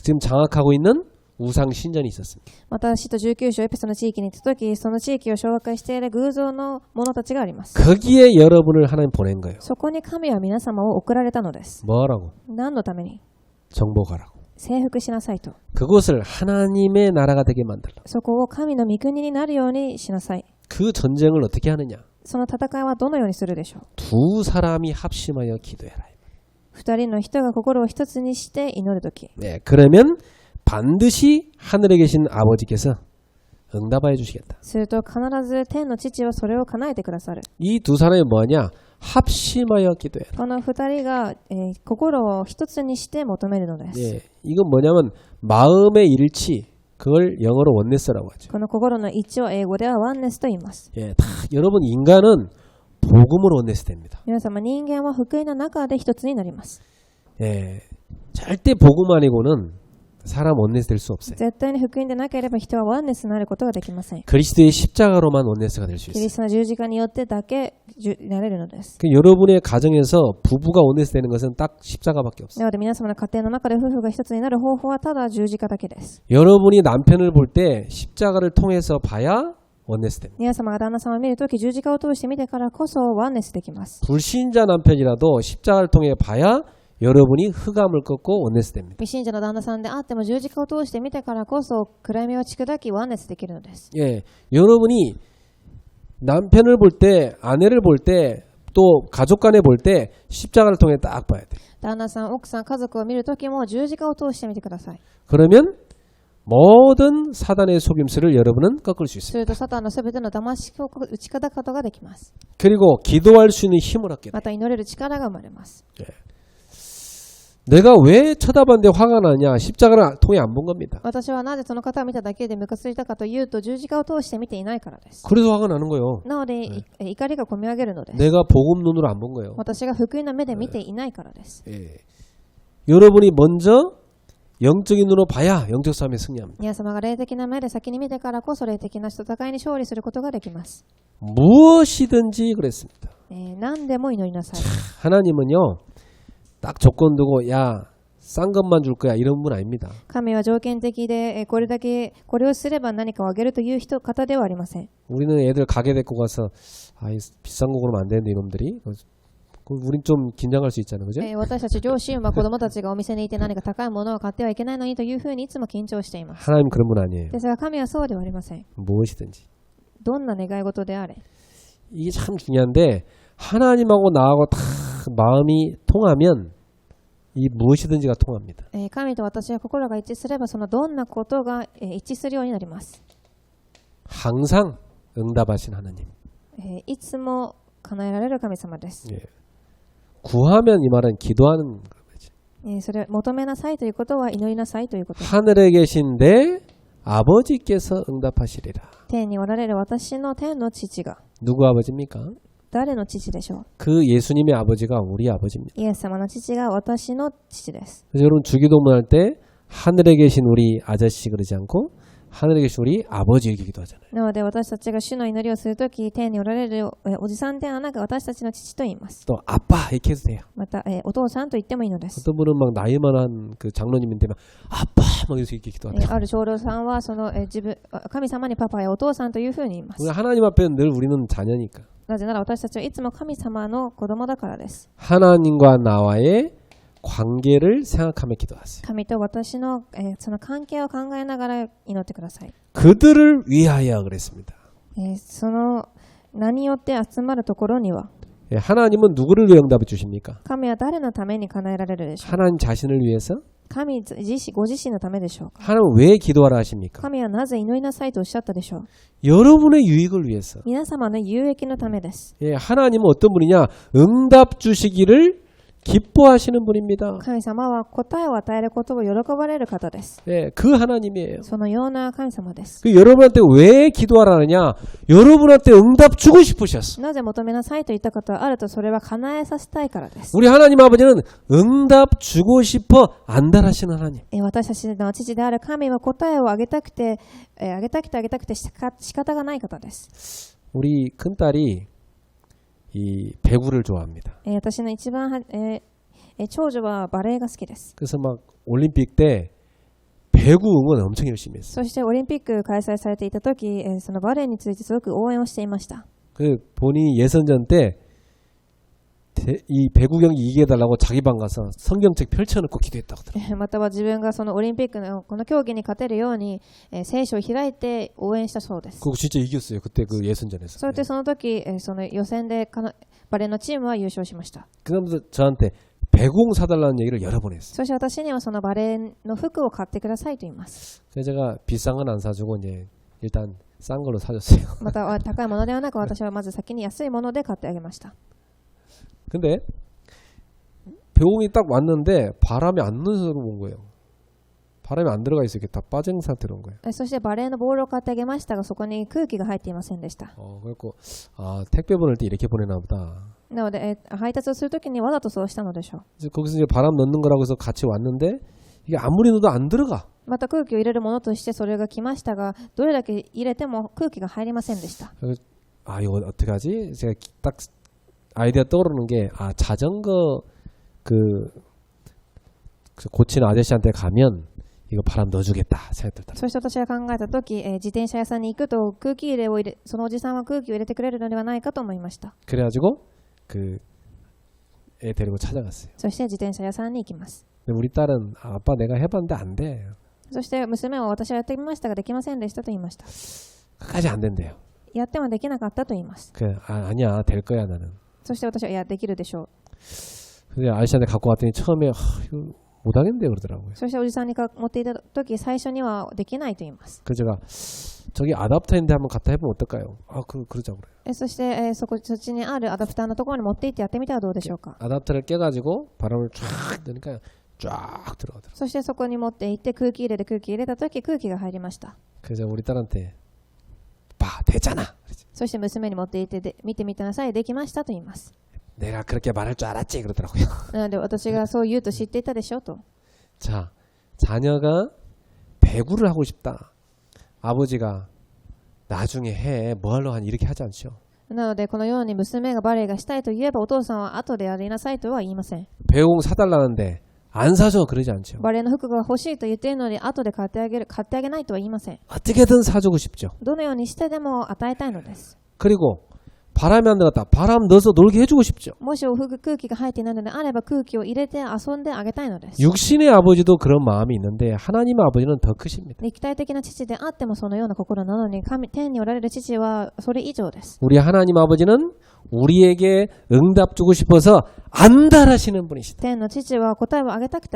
지금 장악하고 있는 우상 신전이 있었습니다. また使徒19章エペソの地域に行ったとき、その地域を掌握している偶像の者たちがあります。 거기에 여러분을 하나님 보낸 거예요. そこに神は皆様を送られたのです。 뭐라고? 何のために？ 정복하라고. 征服しなさいと。 그곳을 하나님의 나라가 되게 만들라. そこを神の御国になるようにしなさい。 그 전쟁을 어떻게 하느냐? その戦いはどのようにするでしょう。 두 사람이 합심하여 기도해라. 二人の人が心を一つにして祈るとき。 네, 그러면 반드시 하늘에 계신 아버지께서 응답하여 주시겠다. すると必ず天の父はそれを叶えてくださる。 이 두 사람이 뭐냐? 합심하여 기도해라. この二人が、心を一つにして求めるのです。 예, 이건 뭐냐면 마음의 일치. 그걸 영어로 원네스라고 하죠. この心の一致を英語ではワンネスと言います。 예, 다 여러분 인간은 복음으로 원네스 됩니다. 皆様人間は福音の中で一つになります。 예, 절대 복음 아니고는 사람 원네스 될 수 없어요. 絶対に福音でなければ人はワンネスになることができません。 그리스도의 십자가로만 원네스가 될 수 キリ 있어요. ストの十字架によってだけなれるのです。 여러분의 가정에서 부부가 원네스 되는 것은 딱 십자가밖에 없어요. なので皆様の家庭の中で夫婦が一つになる方法はただ十字架だけです。 여러분이 남편을 볼 때 십자가를 통해서 봐야 원네스 됩니다. 皆様が旦那さんを見るとき十字架を通して見てからこそワンネスできます。 불신자 남편이라도 십자가를 통해 봐야 여러분이 흑암을 꺾고 원네스 됩니다. 未信者の旦那さんであっても十字架を通して見てからこそ暗闇を打ち砕きワンネスできるのです。 예, 여러분이 남편을 볼 때, 아내를 볼 때, 또 가족 간에 볼 때 십자가를 통해 딱 봐야 돼요. 旦那さん、奥さん、家族を見るときも十字架を通してみてください。 그러면 모든 사단의 속임수를 여러분은 꺾을 수 す 있습니다. るとサタンのすべての騙しを打ち砕くことができます。 그리고 기도할 수 있는 힘을 얻게 돼요. また祈れる力が生まれます。 내가 왜 쳐다봤는데 화가 나냐? 십자가를 통해 안 본 겁니다. 私はなぜその方を見ただけでムカついたかというと十字架を通して見ていないからです。 그래서 화가 나는 거예요. なので、怒りがこみ上げるのです。 내가 복음 눈으로 안 본 거예요. 私が福音の目で見ていないからです。 예. 여러분이 먼저 영적인 눈으로 봐야 영적 싸움에 승리합니다. 皆様が霊的な目で先に見てからこそ霊的な戦いに勝利することができます。 무엇이든지 그랬습니다. 何でも祈りなさい。 하나님은요, 딱 조건 두고, 야, 싼 것만 줄 거야. 이런 분 아닙니다. 神は条件的で、これをすれば何かをあげるという方ではありません。 우리는 애들 가게 데리고 가서, 아, 비싼 거 그러면 안 되는데, 이놈들이. 우린 좀 긴장할 수 있잖아요. 그죠? 私たち両親は子供たちがお店にいて何か高いものを買ってはいけないのにというふうにいつも緊張しています。 하나님 그런 분 아니에요. ですが神はそうではありません。 무엇이든지. どんな願い事であれ。 이게 참 중요한데, 하나님하고 나하고 다 마음이 통하면 이 무엇이든지가 통합니다. 神と私は心が一致すればそのどんなことが一致するようになります。 항상 응답하신 하나님. いつも叶えられる神様です。 예. 구하면 이 말은 기도하는 거지. それ求めなさいということは祈りなさいということです。 하늘에 계신 내 아버지께서 응답하시리라. 天におられる私の天の父が 누구 아버지입니까? 誰の父でしょう。 그 예수님의 아버지가 우리 아버지입니다. イエス様の父が私の父です。 그래서 여러분 주기도문 할 때 하늘에 계신 우리 아저씨 그러지 않고 하늘에 계신 우리 아버지 얘기기도 하잖아요. なので私たちが主の祈りをするとき、天におられるおじさんではなく私たちの父と言います。 또 아빠 이렇게 해도 돼요. また、お父さんと言ってもいいのです。 어떤 분은 막 나이만한 그 장로님인데 막 아빠 막 이렇게 기도하더라고요. ある長老さんはその、神様にパパやお父さんというふうに言います。 하나님 앞에는 늘 우리는 자녀니까. なぜなら私たちはいつも神様の子供だからです。 하나님과 나와의 관계를 생각하며 기도하세요. 神と私の、その関係を考えながら祈ってください。 그들을 위하여 그랬습니다. その名によって集まるところには 예, 하나님은 누구를 위해 응답해 주십니까? 神は誰のために叶えられるでしょう。 하나님 자신을 위해서? 神ご自身のためでしょうか。 하나님은 왜 기도하라 하십니까? 神はなぜ祈りなさいとおっしゃったでしょう。 여러분의 유익을 위해서. 皆様の有益のためです。 예, 하나님은 어떤 분이냐? 응답 주시기를 기뻐하시는 분입니다. 神様は答えを与えることを喜ばれる方です。 예, 그 하나님이에요. そのような神様です。 그 여러분한테 왜 기도하라느냐? 여러분한테 응답 주고 싶으셨어. なぜ求めなさいと言ったことはあると、それは叶えさせたいからです。 우리 하나님 아버지는 응답 주고 싶어 안달하시는 하나님. 私たちの父である神は答えをあげたくて、あげたくて仕方がない方です。 우리 큰딸이 이 배구를 좋아합니다. 私の一番長女はバレエが好きです。 그래서 막 올림픽 때 배구 응원 엄청 열심히 했어요. そしてオリンピック開催されていた時、そのバレエについてすごく応援をしていました。 그 본인이 예선전 때 이 배구 경기 이기게 해달라고 자기 방 가서 성경책 펼쳐놓고 기도했다고 하더라고요. または自分がそのオリンピックのこの競技に勝てるように聖書を開いて応援したそうです。 그거 진짜 이겼어요. 그때 그 예선전에서. そしてその時その予選でバレーのチームは優勝しました。 그러면서 저한테 배구공 사달라는 얘기를 여러 번 했어요. そして私にはそのバレーの服を買ってくださいと言います。 그래서 제가 비싼 건 안 사주고 이제 일단 싼 걸로 사줬어요. または高いものではなく、私はまず先に安いもので買ってあげました。 근데 배구공이 딱 왔는데 바람이 안 넣는 소리로 온 거예요. 바람이 안 들어가 있어. 이게 다 빠진 상태로 온 거예요. そしてバレーのボールを買ってあげましたが、そこに空気が入っていませんでした。 그래갖고 택배 보낼 때 이렇게 보내나 보다. なので、配達をするときにわざとそうしたのでしょう。 이제 거기서 이제 바람 넣는 거라고 해서 같이 왔는데 이게 아무리 넣어도 안 들어가. また空気を入れるものとしてそれが来ましたが、どれだけ入れても空気が入りませんでした。 이거 어떻게 하지? 제가 딱 아이디어 떠오르는 게 자전거 그 고치는 아저씨한테 가면 이거 바람 넣어주겠다 생각했다. そして私が考えたとき、自転車屋さんに行くと空気入れをそのおじさんは空気を入れてくれるのではないかと思いました。 그래가지고 그 애 데리고 찾아갔어요. そして自転車屋さんに行きます。 근데 우리 딸은 아빠 내가 해봤는데 안 돼. そして娘は私はやってみましたができませんでしたと言いました。 끝까지 안 된대요. やってもできなかったと言います。 아니야 될 거야 나는. そして私は、いや、できるでしょう。 근데 아저씨한테 갖고 왔더니 처음에 이거 못하겠는데 그러더라고요. そしておじさんに持っていたとき、最初にはできないと言います。 그래서 제가 저기 아답터인데 한번 갖다 해보면 어떨까요? 그러자고 그래요. そして、そっちにあるアダプターのところに持って行ってやってみてはどうでしょうか。 아답터를 깨가지고 바람을 쫙 넣으니까 쫙 들어가더라고요. そしてそこに持って行って空気入れたとき空気が入りました。 그래서 우리 딸한테 봐 됐잖아. そして娘に持って行って見てみてなさい、できましたと言います。 내가 그렇게 말할 줄 알았지 그러더라고요. なので私がそう言うと知っていたでしょと。 자, 자녀가 배구를 하고 싶다. 아버지가 나중에 해. 뭐 하려고 하니 이렇게 하지 않죠. なのでこのように娘がバレエがしたいと言えばお父さんは後でやりなさいとは言いません。 배구공 사달라는데 안 사줘 그러지 않죠. バレエの服が欲しいと言っているのに後で買ってあげないとは言いません。 어떻게든 사주고 싶죠. どのようにしてでも与えたいのです。 그리고 바람이 안 들어갔다. 바람 넣어서 놀게 해주고 싶죠. もし空気が入っていないのであれば空気を入れて遊んであげたいのです。 육신의 아버지도 그런 마음이 있는데 하나님의 아버지는 더 크십니다. 肉体的な父であってもそのような心なのに天におられる父はそれ以上です。 우리 하나님 아버지는 우리에게 응답 주고 싶어서 안달하시는 분이시다. 天の父は答えをあげたく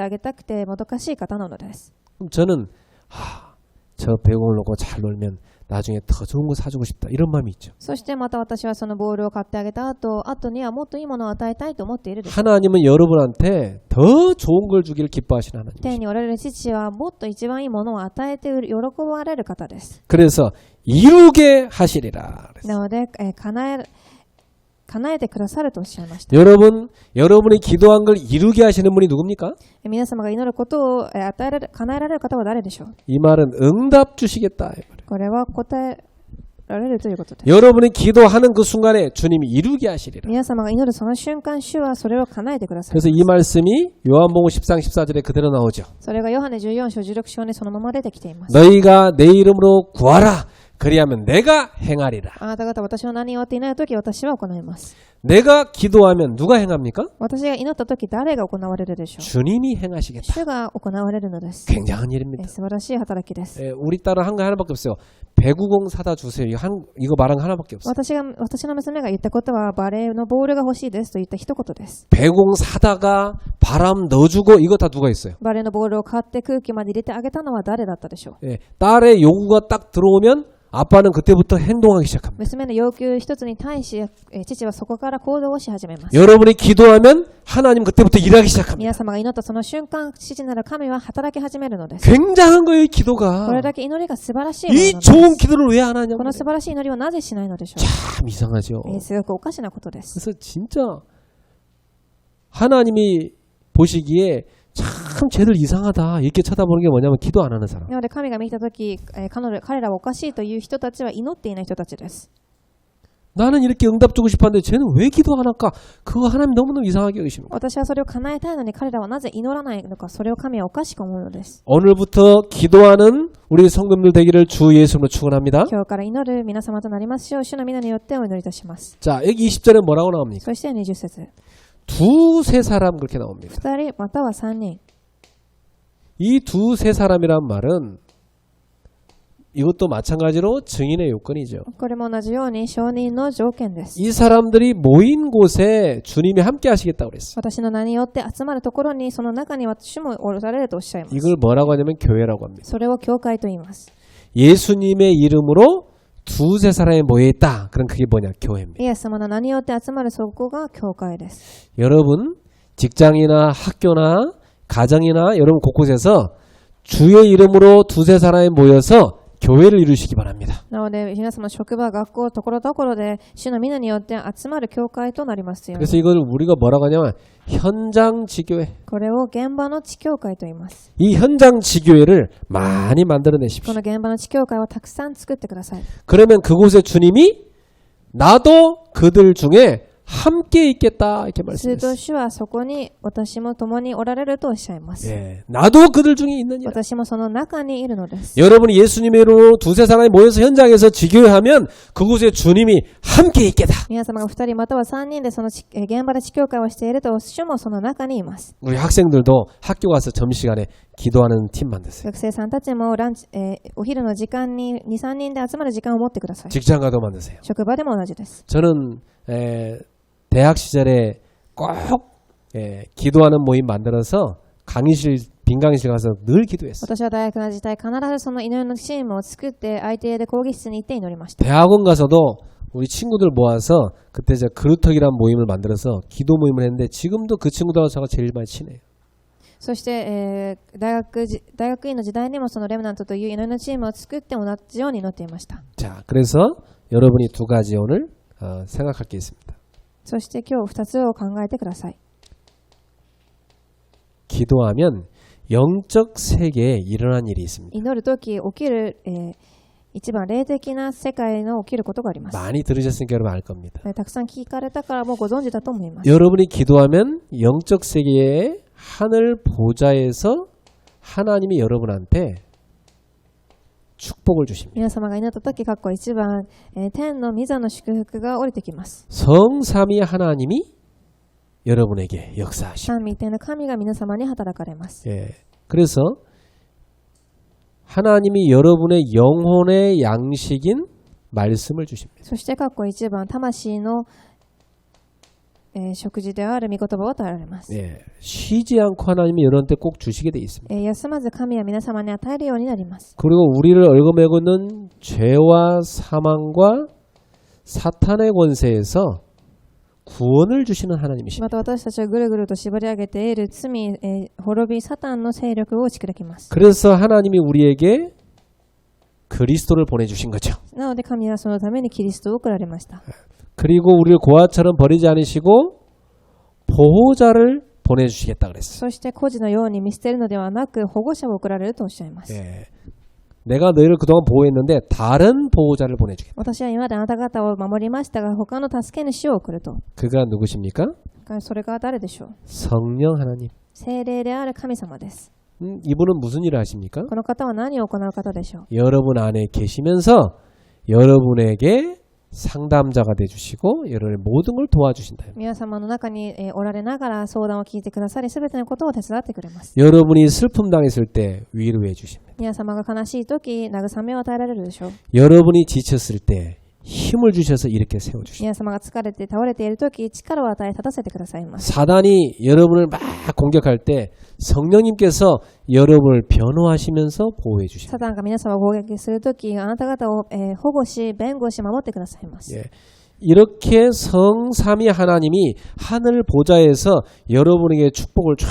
てもどかしい方なのです。 그럼 저는 저 배공을 놓고 잘 놀면 나중에 더 좋은 거 사주고 싶다 이런 마음이 있죠. そしてまた私はそのボールを買ってあげた後にはもっといいものを与えたいと思っているでしょう。 하나님은 여러분한테 더 좋은 걸 주기를 기뻐하시는 하나님. 天におられる父はもっと一番いいものを与えて喜ばれる方です。 그래서 이루게 하시리라. なので、叶えてくださるとおっしゃいました。 여러분이 기도한 걸 이루게 하시는 분이 누굽니까? 皆様が祈ることを叶えられる方は誰でしょう。 이 말은 응답 주시겠다. これは答えられるということです。 여러분이 기도하는 그 순간에 주님이 이루게 하시리라. 皆様が祈るその瞬間、主はそれを叶えてください。 그래서 이 말씀이 요한복음 13, 14절에 그대로 나오죠. それがヨハネ14章16章にそのまま出てきています。 너희가 내 이름으로 구하라. 그리하면 내가 행하리라. あなた方私の名によって祈るとき私は行います。 내가 기도하면 누가 행합니까? 私が祈ったとき誰が行われるでしょう。 주님이 행하시겠다. 主が行われるのです。 굉장한 일입니다. 素晴らしい働きです。 우리 딸은 한 거 하나밖에 없어요. 배구공 사다 주세요. 이거 말한 거 하나밖에 없어요. 私の娘が言ったことはバレーのボールが欲しいですと言った一言です。 배구공 사다가 바람 넣어주고 이거 다 누가 있어요? バレーのボールを買って空気まで入れてあげたのは誰だったでしょう。 딸의 요구가 딱 들어오면 아빠는 그때부터 행동하기 시작합니다. 娘の要求一つに対し、父はそこから行動をし始めます。 여러분이 기도하면 하나님 그때부터 일하기 시작합니다. 皆様が祈ったその瞬間、父なる神は働き始めるのです。 굉장한 거예요, 이 기도가. これだけ祈りが素晴らしいもの 이 なんです。 좋은 기도를 왜 안 하냐고. この素晴らしい祈りをなぜしないのでしょう。 참 이상하죠. すごくおかしなことです。 그래서 진짜 하나님이 보시기에 참 쟤들 이상하다 이렇게 쳐다보는 게 뭐냐면 기도 안 하는 사람. なので神が見たとき、彼らはおかしいという人たちは祈っていない人たちです。 나는 이렇게 응답 주고 싶었는데 쟤는 왜 기도 안 할까? 그거 하나님 너무너무 이상하게 여기시는 거예요. 私はそれを叶えたいのに彼らはなぜ祈らないのか、それを神はおかしく思うのです。 오늘부터 기도하는 우리 성도님들 되기를 주 예수님으로 축원합니다. 今日から祈る皆様となりますよう、主の皆によってお祈りいたします。 자, 여기 20절에 뭐라고 나옵니까? そして20節。 두세 사람 그렇게 나옵니다. 2人または3人。 이 두세 사람이란 말은 이것도 마찬가지로 증인의 요건이죠. これも同じように承認の条件です。 이 사람들이 모인 곳에 주님이 함께 하시겠다고 그랬어요. 私の名によって集まるところにその中には主もおられるとおっしゃいます。 이걸 뭐라고 하냐면 교회라고 합니다. それを教会と言います。 예수님의 이름으로 두세 사람이 모여있다. 그럼 그게 뭐냐? 교회입니다. イエス様の名によって集まるそこが教会です。 여러분 직장이나 학교나 가정이나 여러분 곳곳에서 주의 이름으로 두세 사람이 모여서 교회를 이루시기 바랍니다. なので皆様職場、学校、ところどころで主の皆によって集まる教会となりますように。 그래서 이걸 우리가 뭐라고 하냐면 현장 지교회. これを現場の地教会と言います。 이 현장 지교회를 많이 こ 만들어내십시오. の現場の地教会をたくさん作ってください。 그러면 그곳에 주님이 나도 그들 중에 함께 있겠다 이렇게 すると 말씀했어요. 主はそこに私も共におられるとおっしゃいます。 예, 나도 그들 중에 있느니라. 私もその中にいるのです。 여러분이 예수님의 이름으로 두세 사람이 모여서 현장에서 지교회하면 그곳에 주님이 함께 있겠다. 皆様が2人または3人でその現場で地教会をしていると主もその中にいます。 우리 학생들도 학교 가서 점심시간에 기도하는 팀 만드세요. 学生さんたちもお昼の時間に2、3人で集まる時間を持ってください。 직장 가도 만드세요. 職場でも同じです。 저는 대학 시절에 꼭 기도하는 모임 만들어서 강의실 빈 강의실 가서 늘 기도했어요. 私は大学の時代必ずその祈りのチームを作って相手で講義室に行って祈りました。 대학원 가서도 우리 친구들 모아서 그때 제가 그루터기라는 모임을 만들어서 기도 모임을 했는데 지금도 그 친구들하고 제가 제일 많이 친해요. そして、大学院の時代にもそのレムナントという祈りのチームを作って同じように祈っていました。 자, 그래서 여러분이 두 가지 오늘 생각할 게 있습니다. そして今日2つを考えてください。 기도하면 영적 세계에 일어난 일이 있습니다. 祈るとき起きる、一番霊的な世界の起きることがあります。 많이 들으셨으니까 여러분 알 겁니다. たくさん聞かれたからもうご存知だと思います。 여러분이 기도하면 영적 세계의 하늘 보좌에서 하나님이 여러분한테 축복을 주십니다. 皆様が祈ったとき、一番、天の御座の祝福が降りてきます。 성삼위 하나님이 여러분에게 역사하십니다. 三位一体の神が皆様に働かれます。 예. 그래서 하나님이 여러분의 영혼의 양식인 말씀을 주십니다. そして一番、魂の食事である御言葉を与えられます。 예, 쉬지 않고 하나님이 여러분한테 꼭 주시게 돼 있습니다. 休まず神は皆様に与えるようになります。 그리고 우리를 얽어매고 있는 죄와 사망과 사탄의 권세에서 구원을 주시는 하나님이십니다. また私たちをぐるぐると縛り上げている罪、滅び、サタンの勢力を打ち砕きます。 그래서 하나님이 우리에게 그리스도를 보내주신 거죠. なので神はそのためにキリストを送られました。 그리고 우리를 고아처럼 버리지 않으시고 보호자를 보내주시겠다 그랬어요. そして孤児のように見捨てるのではなく保護者を送られるとおっしゃいます。 예. 내가 너희를 그동안 보호했는데 다른 보호자를 보내주겠다. 私は今まであなた方を守りましたが他の助け主を送ると。 그가 누구십니까? それが誰でしょう。 성령 하나님. 聖霊である神様です。 이분은 무슨 일을 하십니까? この方は何を行う方でしょう。 여러분 안에 계시면서 여러분에게 상담자가 되주시고 여러분의 모든 걸 도와주신다. 皆様の中におられながら相談を聞いてくださり、すべてのことを手伝ってくれます。 여러분이 슬픔 당했을 때 위로해 주십니다. 皆様が悲しいとき、慰めを与えられるでしょう。 여러분이 지쳤을 때 힘을 주셔서 이렇게 세워주십니다. 皆様が疲れて倒れているとき、力を与え立たせてくださいます。 사단이 여러분을 막 공격할 때 성령님께서 여러분을 변호하시면서 보호해 주십니다. サタンが皆様を攻撃するとき、あなた方を保護し、弁護し、守ってくださいます。 예. 이렇게 성삼위 하나님이 하늘 보좌에서 여러분에게 축복을 쫙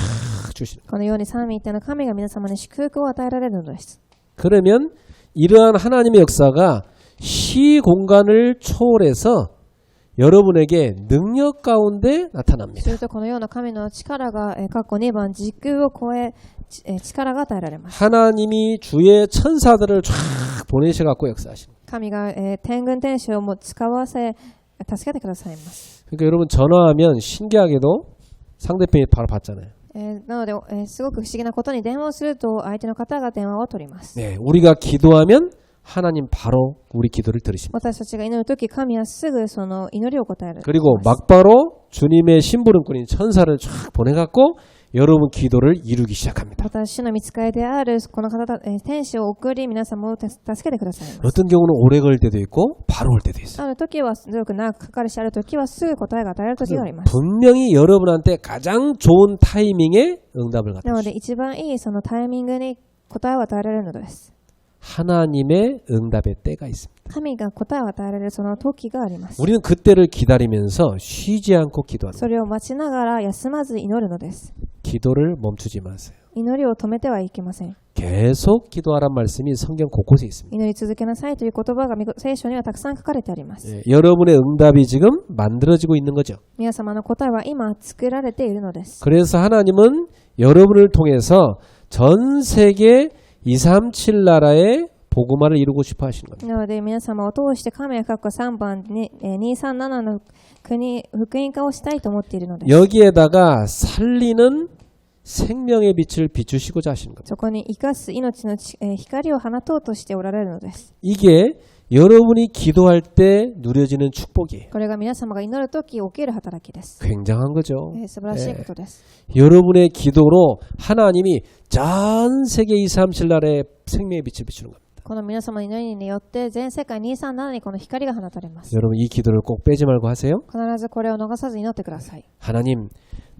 주시는. このように三位一体の神が皆様に祝福を与えられるのです。 그러면 이러한 하나님의 역사가 시 공간을 초월해서 여러분에게 능력 가운데 す 나타납니다. るとこのような神の力が括弧2番時空を超え力が与えられます。 하나님이 주의 천사들을 쫙 보내셔갖고 역사하십니다. 神が天軍天使をも使わせ助けてくださいます。 그러니까 여러분 전화하면 신기하게도 상대편이 바로 받잖아요. なので、すごく不思議なことに電話をすると相手の方が電話を取ります。 네, 우리가 기도하면 하나님 바로 우리 기도를 들으십니다. 私たちが祈るとき、神はすぐその祈りを答える。 그리고 막바로 주님의 심부름꾼인 천사를 쫙 보내갖고 여러분 기도를 이루기 시작합니다. 私の見つかりであるこの方、天使を送り皆様を助けてくださいます。 어떤 경우는 오래 걸릴 때도 있고 바로 올 때도 있어요. ある時はすごく長くかかるし、ある時はすぐ答えが与えられる時があります。 분명히 여러분한테 가장 좋은 타이밍에 응답을 な 갖다 ので一番いいそのタイミングに答えを与えられるのです。 하나님의 응답의 때가 있습니다. 神が答えを与えられるその時があります。 우리는 그때를 기다리면서 쉬지 않고 기도하는 それを待ちながら休まず祈るのです。 기도를 멈추지 마세요. 祈りを止めてはいけません。 계속 기도하란 말씀이 성경 곳곳에 있습니다. 祈り続けなさいという言葉が聖書にはたくさん書かれてあります。 예, 여러분의 응답이 지금 만들어지고 있는 거죠. 皆様の答えは今作られているのです。 그래서 하나님은 여러분을 통해서 전 세계 237 나라의 복음화를 이루고 싶어 하시는 겁니다. なので皆様を通して神は括弧3番に237の国福音化をしたいと思っているのです。 여기에다가 살리는 생명의 빛을 비추시고자 하시는 겁니다. そこに生かす命の光を放とうとしておられるのです。 이게 여러분이 기도할 때 누려지는 축복이에요. これが皆様が祈るとき起きる働きです。 굉장한 거죠. 素晴らしいことです。 여러분의 기도로 하나님이 전 세계 237 나라의 생명의 빛을 비추는 겁니다. この皆様の祈りによって全世界237にこの光が放たれます。 여러분 이 기도를 꼭 빼지 말고 하세요. 必ずこれを逃さず祈ってください。 하나님,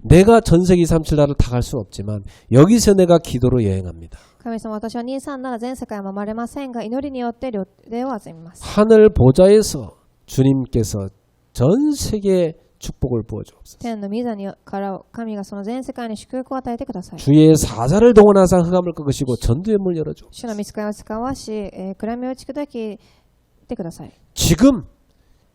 내가 전 세계 237 나라를 다 갈 수는 없지만 여기서 내가 기도로 여행합니다. 神様、私は237全世界は守れませんが、祈りによって礼を集めます。 하늘 보좌에서 주님께서 전 세계에 축복을 부어주옵소서. 天の御座から神がその全世界に祝福を与えてください。 주의 사자를 동원하사 흑암을 끄시고 전두의 문을 열어주옵소서. 主の御使いを使わし、暗闇を打ち砕きてください。 지금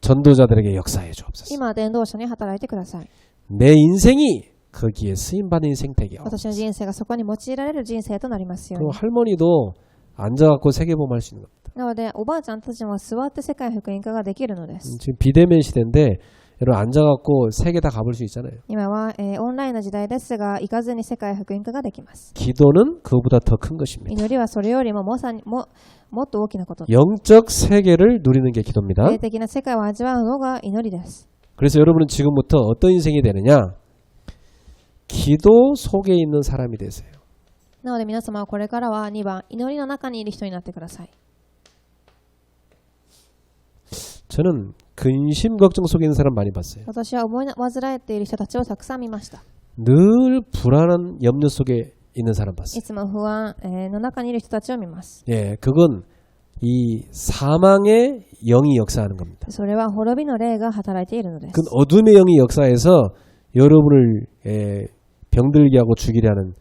전도자들에게 역사해 주옵소서. 今、伝道者に働いてください。 내 인생이 거기에 쓰임받는 인생 되게 私の人生がそこに用いられる人生となりますよう 그럼 に。 할머니도 앉아갖고 세계보험 할 수 있는 겁니다. なので、おばあちゃんたちも座って世界福音化ができるのです。 지금 비대면 시대인데 여러분 앉아갖고 세계 다 가볼 수 있잖아요. 今は、オンラインの時代ですが、行かずに世界福音化ができます。 기도는 그보다 더 큰 것입니다. 祈りはそれよりももっと大きなことです。 영적 세계를 누리는 게 기도입니다. 霊的な世界を味わうのが祈りです。 그래서 여러분은 지금부터 어떤 인생이 되느냐? 기도 속에 있는 사람이 되세요. なので皆様はこれからは2番、祈りの中にいる人になってください。 저는 근심 걱정 속에 있는 사람 많이 봤어요. 私は思い煩えている人たちをたくさん見ました。 늘 불안한 염려 속에 있는 사람 い 봤어요. つも不安の中にいる人たちを見ます。 예, 그건 이 사망의 영이 역사하는 겁니다. それは滅びの霊が働いているのです。 그 어둠의 영이 역사해서 여러분을 병들게 하고 죽이려 하는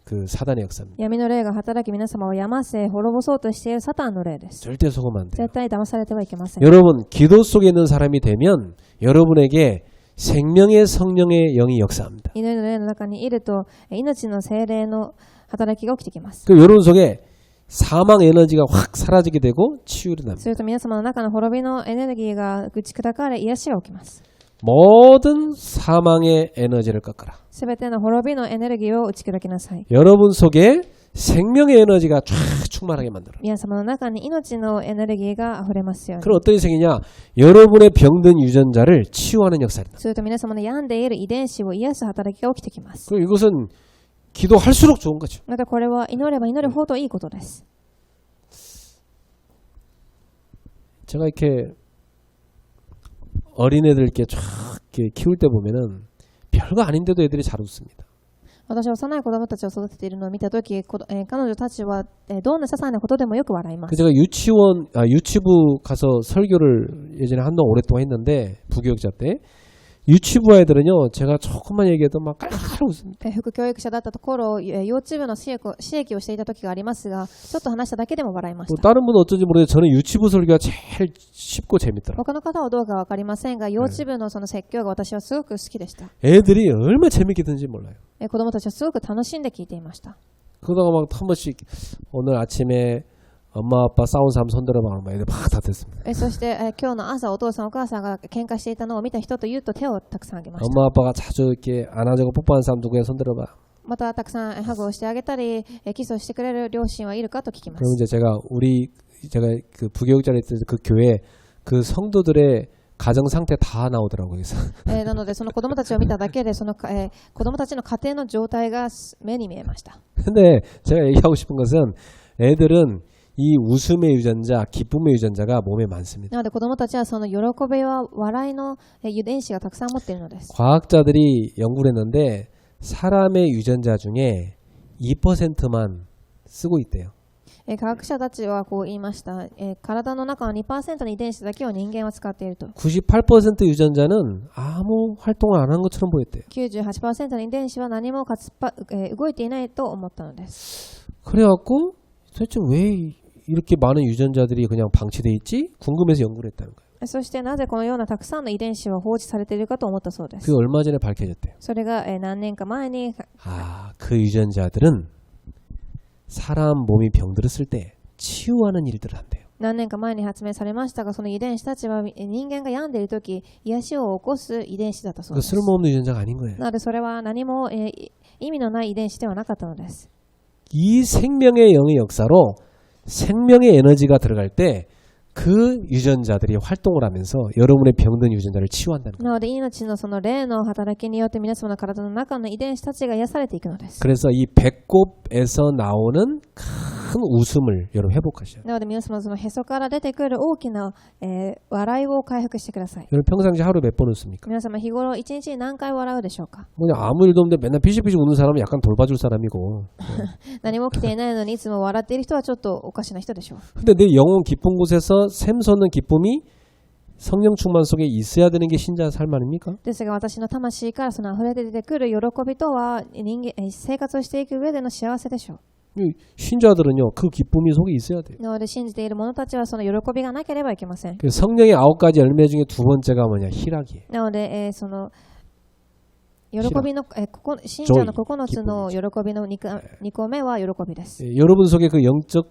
그 사단의 역사입니다. 闇の霊が働き皆様を病ませ滅ぼそうとしているサタンの霊です。 절대 속으면 안 돼요. 絶対騙されてはいけません。 여러분 기도 속에 있는 사람이 되면 여러분에게 생명의 성령의 영이 역사합니다. 祈りの霊の中にいると命の精霊の働きが起きてきます。 그 여러분 속에 사망 에너지가 확 사라지게 되고 치유를 납니다. すると皆様の中の滅びのエネルギーが打ち砕かれ癒しが起きます。 모든 사망의 에너지를 꺾어라. すべての滅びのエネルギーを打ち砕きなさい。 여러분 속에 생명의 에너지가 쫙 충만하게 만들어. 皆様の中に命のエネルギーが溢れますように。 그럼 어떤 희생이냐? 여러분의 병든 유전자를 치유하는 역사입니다. すると皆様の病んでいる遺伝子を癒す働きが起きてきます。 그럼 이것은 기도할수록 좋은 거죠. またこれは祈れば祈るほどいいことです。 제가 이렇게 어린애들 이렇게 쫙 이렇게 키울 때 보면은 별거 아닌데도 애들이 잘 웃습니다. 私は幼い子供たちを育てているのを見たとき、彼女たちはどんな些細なことでもよく笑います。 제가 유치부 가서 설교를 예전에 한동안 오랫동안 했는데 부교육자 때 유치부 아이들은요 제가 조금만 얘기해도 막 깔깔 웃습니다. 副教育者だったところ、幼稚部の刺激をしていた時がありますが、ちょっと話しただけでも笑いまし 뭐 た。 다른 분은 어쩐지 모르겠는데 저는 유치부 설교가 제일 쉽고 재밌더라고요. 他の方はどうかわかりませんが、幼稚部のその説教が私はすごく好きでした。 애들이 얼마나 재밌게 듣는지 몰라요. 子供たちはすごく楽しんで聞いていました。 그러다가 막 한 번씩 오늘 아침에 엄마 아빠 싸운 사람 손들어봐 그러면 애들 막 다 됐습니다. そして、今日の朝お父さんお母さんが喧嘩していたのを見た人と言うと手をたくさん挙げました。 엄마 아빠가 자주 이렇게 안아주고 뽀뽀하는 사람 누구야 손들어봐. またたくさんハグをしてあげたり、キスをしてくれる両親はいるかと聞きま 그럼 す。 이제 제가 그 부교육자를 했을 때 그 교회 그 성도들의 가정 상태 다 나오더라고요. 그래서 なのでその子供たちを見ただけでその、子供たちの家庭の状態が目に見えました。 근데 제가 얘기하고 싶은 것은 애들은 이 웃음의 유전자, 기쁨의 유전자가 몸에 많습니다. なので子供たちはその喜びや笑いの遺伝子がたくさん持っているのです。 과학자들이 연구를 했는데 사람의 유전자 중에 2%만 쓰고 있대요. 科学者たちはこう言いました。体の中の 2% の遺伝子だけを人間は使っていると。 98% 유전자는 아무 활동을 안 한 것처럼 보였대요. 98% の遺伝子は何も動いていないと思ったのです。 그래갖고 도대체 왜 이렇게 많은 유전자들이 그냥 방치돼 있지? 궁금해서 연구를 했다는 거예요. そしてなぜこのようなたくさんの遺伝子は放置されているかと思ったそうです。 그게 얼마 전에 밝혀졌대요. それが何年か前に 그 유전자들은 사람 몸이 병들었을 때 치유하는 일들을 한대요. 何年か前に発明されましたが、その遺伝子たちは人間が病んでいるとき癒しを起こす遺伝子だったそう 그 です。 쓸모없는 유전자가 아닌 거예요. なのでそれは何も、意味のない遺伝子ではなかったのです。 이 생명의 영의 역사로 생명의 에너지가 들어갈 때 그 유전자들이 활동을 하면서 여러분의 병든 유전자를 치유한다는 거예요. なので命のその霊の働きによって皆様の体の中の遺伝子たちが癒されていくのです。 그래서 이 배꼽에서 나오는 큰 웃음을 여러분 회복하셔요. なので皆様のそのへそから出てくる大きな、笑いを回復してください。 여러분 평상시 하루 몇 번 웃습니까? 皆様日頃一日に何回笑うでしょうか。 그냥 아무 일도 없는데 맨날 피식피식 웃는 사람은 약간 돌봐줄 사람이고. 何も起きていないのにいつも笑っている人はちょっとおかしな人でしょう。 근데 내 영혼 깊은 곳에서 샘솟는 기쁨이 성령 충만 속에 있어야 되는 게 신자의 삶 아닙니까? ですが私の魂からその溢れて出てくる喜びとは生活をしていく上での幸せでしょう。 신자들은요 그 기쁨이 속에 있어야 돼요. なので信じている者たちはその喜びがなければいけません。 성령의 9가지 열매 중에 두 번째가 뭐냐? 희락이에요. なので、その喜びの信者の9つの喜びの 2個目は喜びです。 여러분 속에 그 영적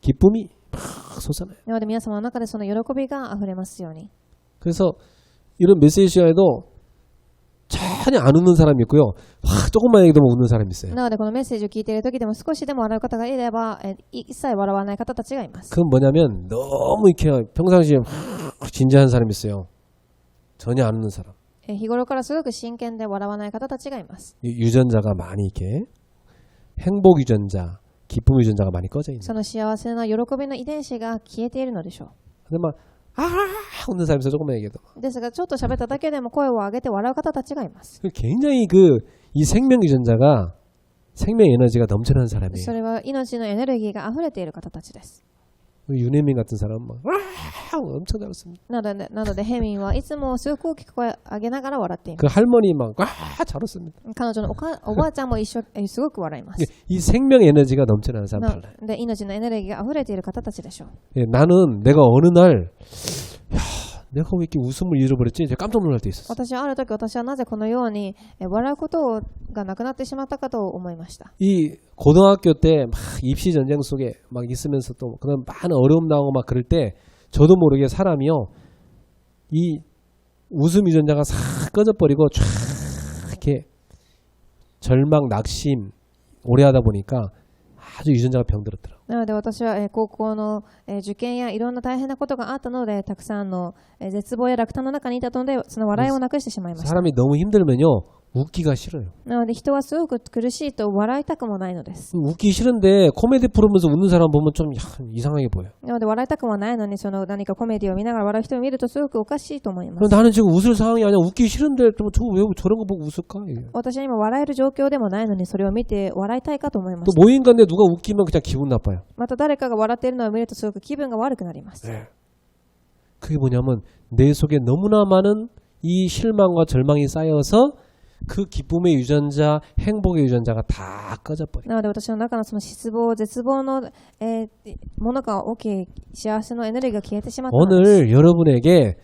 기쁨이 막 솟아나요. なので皆様の中でその喜びがあふれますように。 그래서 이런 메시지 시간에도 전혀 안 웃는 사람이 있고요. 조금만 얘기도 웃는 사람이 있어요. なのでこのメッセージを聞いている時でも少しでも笑う方がいれば、一切笑わない方たちがいます。 그건 뭐냐면 너무 이렇게 평상시에 진지한 사람이 있어요. 전혀 안 웃는 사람. 日頃からすごく真剣で笑わない方たちがいます。 유전자가 많이 이렇게 행복 유전자, 기쁨 유전자가 많이 꺼져 있는. その幸せな喜びの遺伝子が消えているのでしょう。 근데 막 웃는 사람이 있어. 조금만 얘기해도. ですがちょっと喋っただけでも声を上げて笑う方たちがいます。 굉장히 이 생명 유전자가 생명 에너지가 넘쳐나는 사람이에요. それは命のエネルギーが溢れている方たちです。 윤혜민 같은 사람은 막 엄청 잘했습니다. なのでヘミンはいつもすごく大きく声を上げながら笑っています。 그 할머니 막 잘했습니다. 彼女のおばあちゃんもすごく笑います。 이 생명 에너지가 넘쳐나는 사람 달라요. で命のエネルギーが溢れている方たちでしょう。 예, 나는 내가 어느 날 내가 왜 이렇게 웃음을 잃어버렸지? 제가 깜짝 놀랄 때 있었어. 私はある時私はなぜこのように笑うことがなくなってしまったかと思いました。 이 고등학교 때 막 입시 전쟁 속에 막 있으면서 또 그런 많은 어려움 나오고 막 그럴 때 저도 모르게 사람이요 이 웃음 유전자가 싹 꺼져버리고 쫙 이렇게 절망, 낙심 오래 하다 보니까 아주 유전자가 병들었더라고. なので私は高校の受験やいろんな大変なことがあったのでたくさんの絶望や落胆の中にいたのでその笑いをなくしてしまいました。 사람이 너무 힘들면요 웃기가 싫어요. なので人はすごく苦しいと笑いたくもないのです。 웃기 싫은데 코미디 프로면서 웃는 사람 보면 좀 이상하게 보여. なので笑いたくもないのにその何かコメディを見ながら笑う人を見るとすごくおかしいと思います。 나는 지금 웃을 상황이 아니야. 웃기 싫은데 왜 저런 거 보고 웃을까? 私は今笑える状況でもないのにそれを見て笑いたいかと思いま 또 す。 모임 간데 누가 웃기면 그냥 기분 나빠요. また誰かが笑っているのを見るとすごく気分が悪くなります。 그게 뭐냐면 내 속에 너무나 많은 이 실망과 절망이 쌓여서 그 기쁨의 유전자, 행복의 유전자가 다 꺼져버려요. なので私の中のその失望、絶望の、ものが大きい幸せのエネルギーが消えてしまったのです。 오늘 여러분에게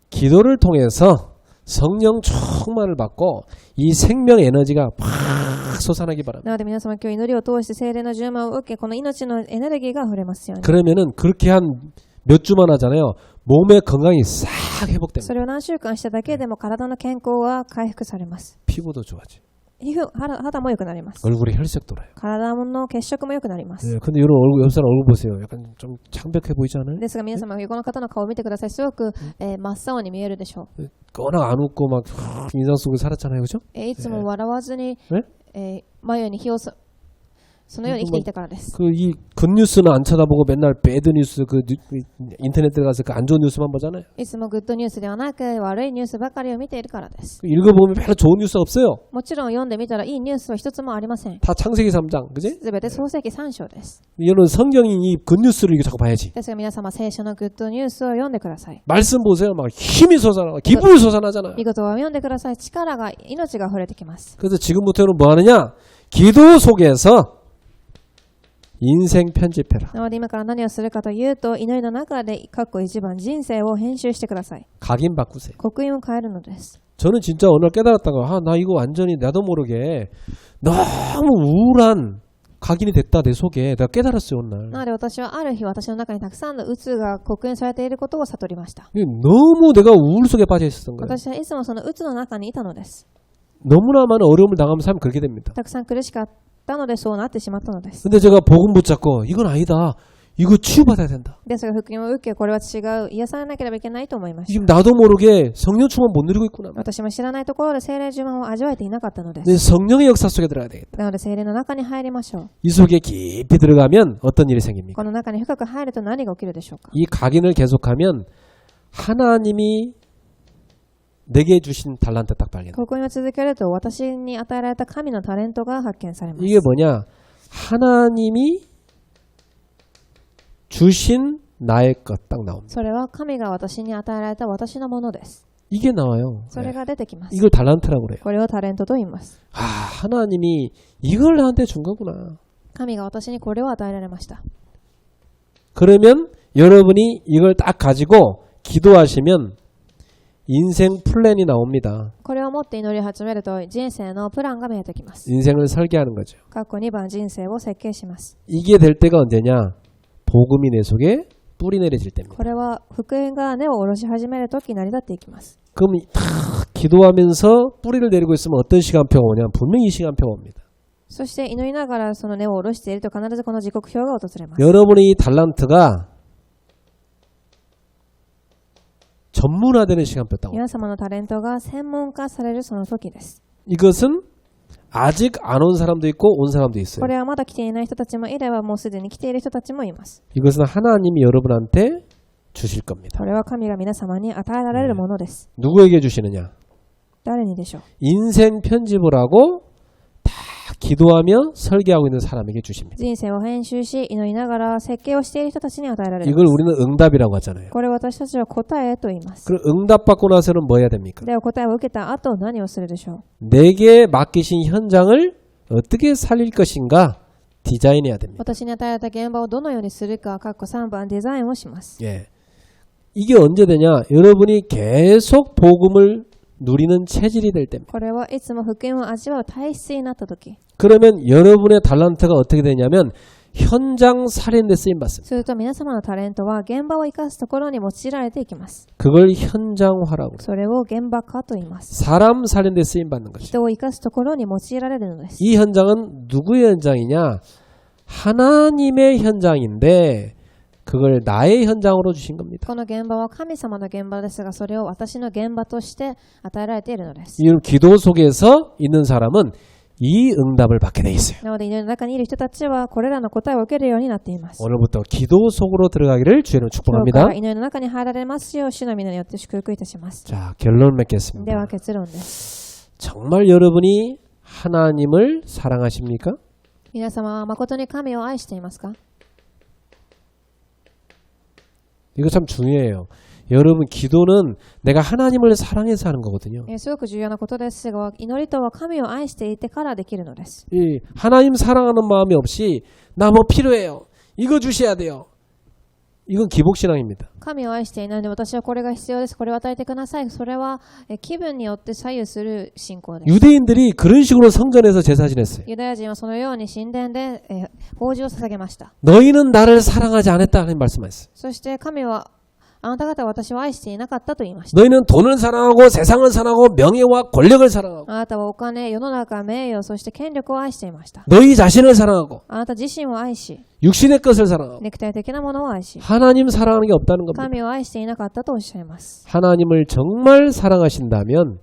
기도를 통해서 성령 충만을 받고 이 생명 에너지가 팍 솟아나기 바랍니다. なので皆様今日祈りを通して聖霊の充満を受けこの命のエネルギーが溢れますように。 그러면은 그렇게 한 몇 주만 하잖아요. 몸의 건강이 싹 そ 회복됩니다. れを何週間しただけでも体の健康は回復されます。 피부도 좋아지. 肌も良くなります。 얼굴에 혈색 돌아요. 体の血色も良くなります。 네, 근데 여러분 얼굴, 옆 사람 얼굴 보세요. 약간 좀 창백해 보이지 않아요? ですが皆様横の方の顔を見てください。すごく、真っ青に見えるでしょう。 워낙 안 웃고 막 인상 속에 살았잖아요. 그죠? いつも笑わずに、ね眉に火をそのように生きてきたからです。 그 이 굿뉴스는 안 쳐다보고 맨날 배드 뉴스 인터넷 들어가서 그 안 좋은 뉴스만 보잖아요. いつもグッドニュースではなく悪いニュースばかりを見ているからです。 읽어보면 별로 좋은 뉴스 없어요. もちろん読んでみたらいいニュースは一つもありません。 다 창세기 3장. 그지? すべて創世記3章です。 이거는 성경이 이 굿뉴스를 이거 자꾸 봐야지. ですが皆様聖書のグッドニュースを読んでください。 말씀 보세요. 막 힘이 솟아나. 기분이 솟아나잖아요. 見事は読んでください。力が命が溢れてきます。 그래서 지금부터는 뭐 하느냐? 기도 속에서 인생 편집해라. なので今から何をするかというと祈りの中で過去一番人生を編集してください。 각인 바꾸세요. 刻印を変えるのです。 저는 진짜 어느 날 깨달았다가 나 이거 완전히 나도 모르게 너무 우울한 각인이 됐다 내 속에. 내가 깨달았어요 오늘 날. なので私はある日私の中にたくさんの鬱が刻印されていることを悟りました。 너무 내가 우울 속에 빠져 있었던 거예요. 私はいつもその鬱の中にいたのです。 너무나 많은 어려움을 당하면서 살면 그렇게 됩니다. たくさん苦しかったのでそうなってしまったのです。 근데 제가 복음 붙잡고 이건 아니다. 이거 치유받아야 된다. ですが福音を受けこれは違う癒されなければいけないと思いました。 지금 나도 모르게 성령 충만 못 누리고 있구나. 私も知らないところで聖霊充満を味わえていなかったので 내 す。 성령의 역사 속에 들어가야 되겠다. なので聖霊の中に入りましょう。 이 속에 깊이 들어가면 어떤 일이 생깁니까? この中に深く入ると何が起きるでしょうか。 이 각인을 계속하면 하나님이 내게 주신 달란트 딱 발견. 刻印を続けると私に与えられた神のタレントが発見されます。 이게 뭐냐? 하나님이 주신 나의 것 딱 나옵니다. それは神が私に与えられた私のものです。 이게 나와요. それが出てきます。 이걸 달란트라고 그래요. これをタレントと言います。 아, 하나님이 이걸 나한테 준 거구나. 神が私にこれを与えられました。 그러면 여러분이 이걸 딱 가지고 기도하시면 인생 플랜이 나옵니다. これを持って祈り始めると人生のプランが見えてきます。 인생을 설계하는 거죠. 過去2番人生を設計します。 이게 될 때가 언제냐? 복음이 내 속에 뿌리 내려질 때입니다. これは福音が根を下ろし始めるときに成り立っていきます。 그럼 다 기도하면서 뿌리를 내리고 있으면 어떤 시간표가 오냐면 분명히 이 시간표가 옵니다. そして祈りながらその根を下ろしていると必ずこの時刻表が訪れます。 여러분의 이 달란트가 전문화되는 시간표 딱 옵니다. 皆様のタレントが専門化されるその時です。 이것은 아직 안 온 사람도 있고 온 사람도 있어요. これはまだ来ていない人たちもいればもうすでに来ている人たちもいます。 이것은 하나님이 여러분한테 주실 겁니다. これは神が皆様に与えられるものです。 누구에게 주시느냐? 誰にでしょう。 인생 편집을 하고 다 기도하며 설계하고 있는 사람에게 주십니다. 人生を編集し、祈りながら設計をしている人たちに与えられる。 이걸 우리는 응답이라고 하잖아요. これを私たちは答えと言います。 그럼 응답받고 나서는 뭐 해야 됩니까? では答えを受けた後何をするでしょう。 내게 맡기신 현장을 어떻게 살릴 것인가 디자인해야 됩니다. 私に与えられた現場をどのようにするか、3番デザインをします。 예. 이게 언제 되냐? 여러분이 계속 복음을 누리는 체질이 될 때입니다. これはいつも福音を味わう体質になった時。 그러면 여러분의 달란트가 어떻게 되냐면 현장 살인에 쓰임 받습니다. すると皆様のタレントは現場を生かすところに用いられていきます。 그걸 현장화라고 그래요. それを現場化と言います。 사람 살인에 쓰임 받는 거죠. 人を生かすところに用いられるのです。 이 현장은 누구의 현장이냐? 하나님의 현장인데 그걸 나의 현장으로 주신 겁니다. この現場は神様の現場ですが、それを私の現場として与えられているのです。 이 기도 속에서 있는 사람은 이 응답을 받게 돼 있어요. なので祈りの中にいる人たちはこれらの答えを受けるようになっています。 오늘부터 기도 속으로 들어가기를 주의 이름으로 今日か 축복합니다. ら祈りの中に入られますよう主の皆によって祝福いたします。 자, 결론 で 맺겠습니다. は結論です。 정말 여러분이 하나님을 사랑하십니까? 皆様は誠に神を愛していますか？ 이거 참 중요해요. 여러분 기도는 내가 하나님을 사랑해서 하는 거거든요. すごく重要なことですが、祈りとは神を愛していてからできるのです。 이 하나님 사랑하는 마음이 없이 나 뭐 필요해요. 이거 주셔야 돼요. 이건 기복신앙입니다. 神を愛していないので私はこれが必要です。これを与えてください。それは気分によって左右する信仰です。 유대인들이 그런 식으로 성전에서 제사 지냈어요. ユダヤ人はそのように神殿で法事を捧げました。 너희는 나를 사랑하지 않았다 하는 말씀하셨어요. そして神はあなた方は私を愛していなかったと言いました。 너희는 돈을 사랑하고 세상을 사랑하고 명예와 권력을 사랑하고 あなたはお金、世の中、名誉、そして権力を愛していました。 너희 자신을 사랑하고 あなた自身を愛し、 육신의 것을 사랑하고 肉体的なものを愛し、 하나님 사랑하는 게 없다는 겁니다. 神を愛していなかったとおっしゃいます。 하나님을 정말 사랑하신다면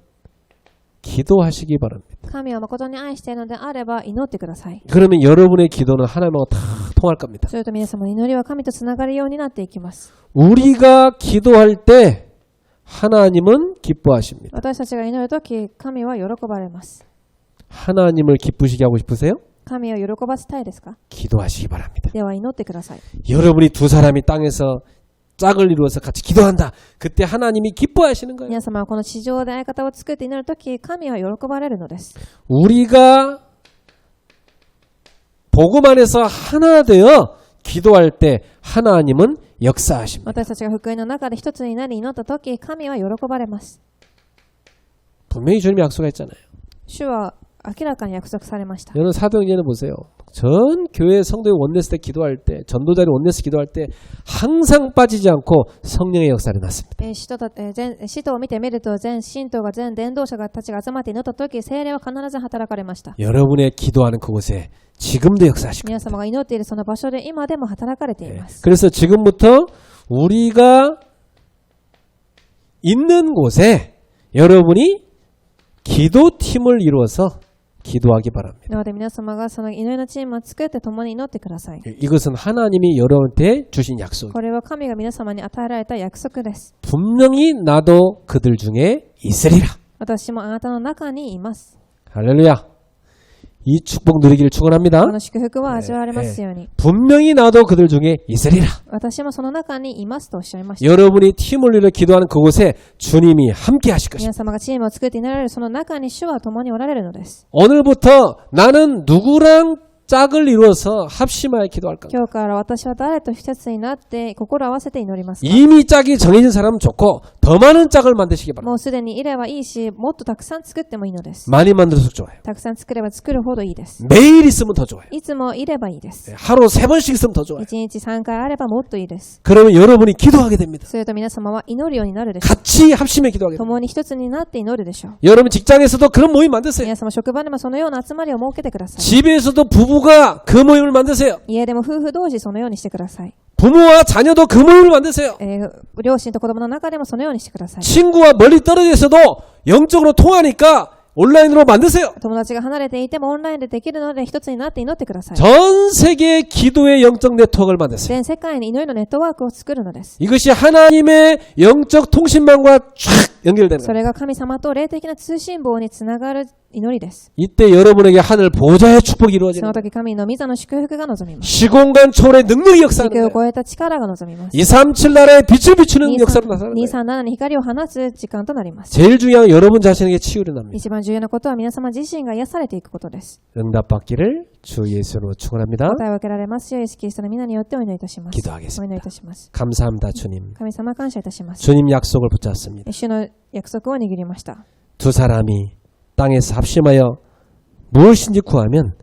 기도하시기 바랍니다. 神を誠に愛しているのであれば祈ってください。 그러면 여러분의 기도는 하나님하고 다 통할 겁니다. それと皆様の祈りは神とつながるようになっていきます。 우리가 기도할 때 하나님은 기뻐하십니다. 私たちが祈るとき、神は喜ばれます。 하나님을 기쁘시게 하고 싶으세요? 神を喜ばせたいですか？ 기도하시기 바랍니다. では祈ってください。 여러분이 두 사람이 땅에서 짝을 이루어서 같이 기도한다. 그때 하나님이 기뻐하시는 거예요. 皆様はこの地上で相方を作って祈るとき、神は喜ばれるのです。 우리가 복음 안에서 하나 되어 기도할 때 하나님은 역사하십니다. 私たちが福音の中で一つになり祈ったとき、神は喜ばれます。 분명히 주님이 약속했잖아요. 主は明らかに約束されました。 여러분 사도행전을 보세요. 전 교회 성도의 원내스 때 기도할 때, 전도자리 원내스 기도할 때 항상 빠지지 않고 성령의 역사를 났습니다. 使徒を見てみると、全信徒が全伝道者たちが集まって祈ったとき、聖霊は必ず働かれました。 여러분의 기도하는 그곳에 지금도 역사하시고. 皆様が祈っているその場所で今でも働かれています。 그래서 지금부터 우리가 있는 곳에 여러분이 기도팀을 이루어서 기도하기 바랍니다. なので皆様がその祈りのチームを作って共に祈ってください。 이것은 하나님이 여러분한테 주신 약속. これは神が皆様に与えられた約束です。 분명히 나도 그들 중에 있으리라. 私もあなたの中にいます。 할렐루야. 이 축복 누리기를 축원합니다. この祝福は味わわれますように。 분명히 나도 그들 중에 있으리라. 私もその中にいますとおっしゃいました。 여러분이 팀을 이루어 기도하는 그곳에 주님이 함께 하실 것입니다. 皆様がチームを作って祈られるその中に主は共におられるのです。 오늘부터 나는 누구랑 짝을 이루어서 합심하여 기도할까? 今日から私は誰と一つになって心を合わせて祈りますか？ 이미 짝이 정해진 사람은 좋고 더 많은 짝을 만드시기 바랍니다. もうすでにいればいいし、もっとたくさん作ってもいいのです。 많이 만들어서 좋아요. たくさん作れば作るほどいいです。 매일 있으면 더 좋아요. いつもいればいいです。 하루 3번씩 있으면 더 좋아요. 1日3回あればもっといいです。 그러면 여러분이 기도하게 됩니다. すると皆様は祈るようになるでしょう。 같이 합심해 기도하게 됩니다. 共に一つになって祈るでしょう。 여러분 직장에서도 그런 모임 만드세요. 皆様職場でもそのような集まりを設けてください。 집에서도 부부가 그 모임을 만드세요. 家でも夫婦同士そのようにしてください。 부모와 자녀도 그 모임을 만드세요. 両親と子供の中でもそのようにしてください。 친구와 멀리 떨어져 있어도 영적으로 통하니까 온라인으로 만드세요. 友達が離れていてもオンラインでできるので一つになって祈ってください。 전 세계 기도의 영적 네트워크를 만드세요. 全世界に祈りのネットワークを作るのです。 이것이 하나님의 영적 통신망과 쫙 연결되는 そ 거예요. れが神様と霊的な通信網につながる祈りです。 이때 여러분에게 하늘 보좌의 축복이 そ 이루어지는 の 거예요. 時神の御座の祝福が望みます。 시공간 초월의 능력이 時 역사하는 空を 거예요. 超えた力が望みます。 237 나라에 빛을 비추는 역사로 나타나는 거예요. 237に光を放つ時間となります。 제일 중요한 건 여러분 자신에게 치유를 납니다. 一番重要なことは皆様自身が癒されていくことです。 응답받기를 주 예수로 축원합니다. 答えを受けられますようイエスキリストの皆によってお祈りいたします。お祈りい 기도하겠습니다. たします。 감사합니다, 주님. 神様感謝いたします。 주님 약속을 붙잡습니다. 主の約束を握りました。 두 사람이 땅에서 합심하여 무엇인지 구하면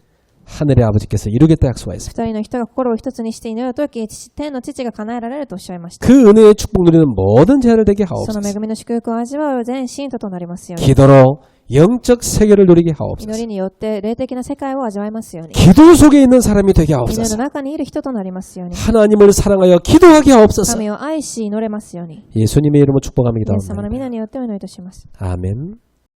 하늘의 아버지께서 이루겠다 약속하였습니다. 二人の人が心を一つにして祈るとき、天の父が叶えられるとおっしゃいました。 그 은혜의 축복 누리는 모든 자를 되게 その恵 하옵소서. みの祝福を味わう全信徒となりますように。 기도로 영적 세계를 누리게 祈 하옵소서. りによって霊的な世界を味わいますように。 기도 속에 있는 사람이 되게 祈りの 하옵소서. 中にいる人となりますように。 하나님을 사랑하여 기도하게 하옵소서. 神を愛し祈れますように。 예수님의 이름으로 イ 축복합니다. エス様の皆によってお祈りいたします。 아멘.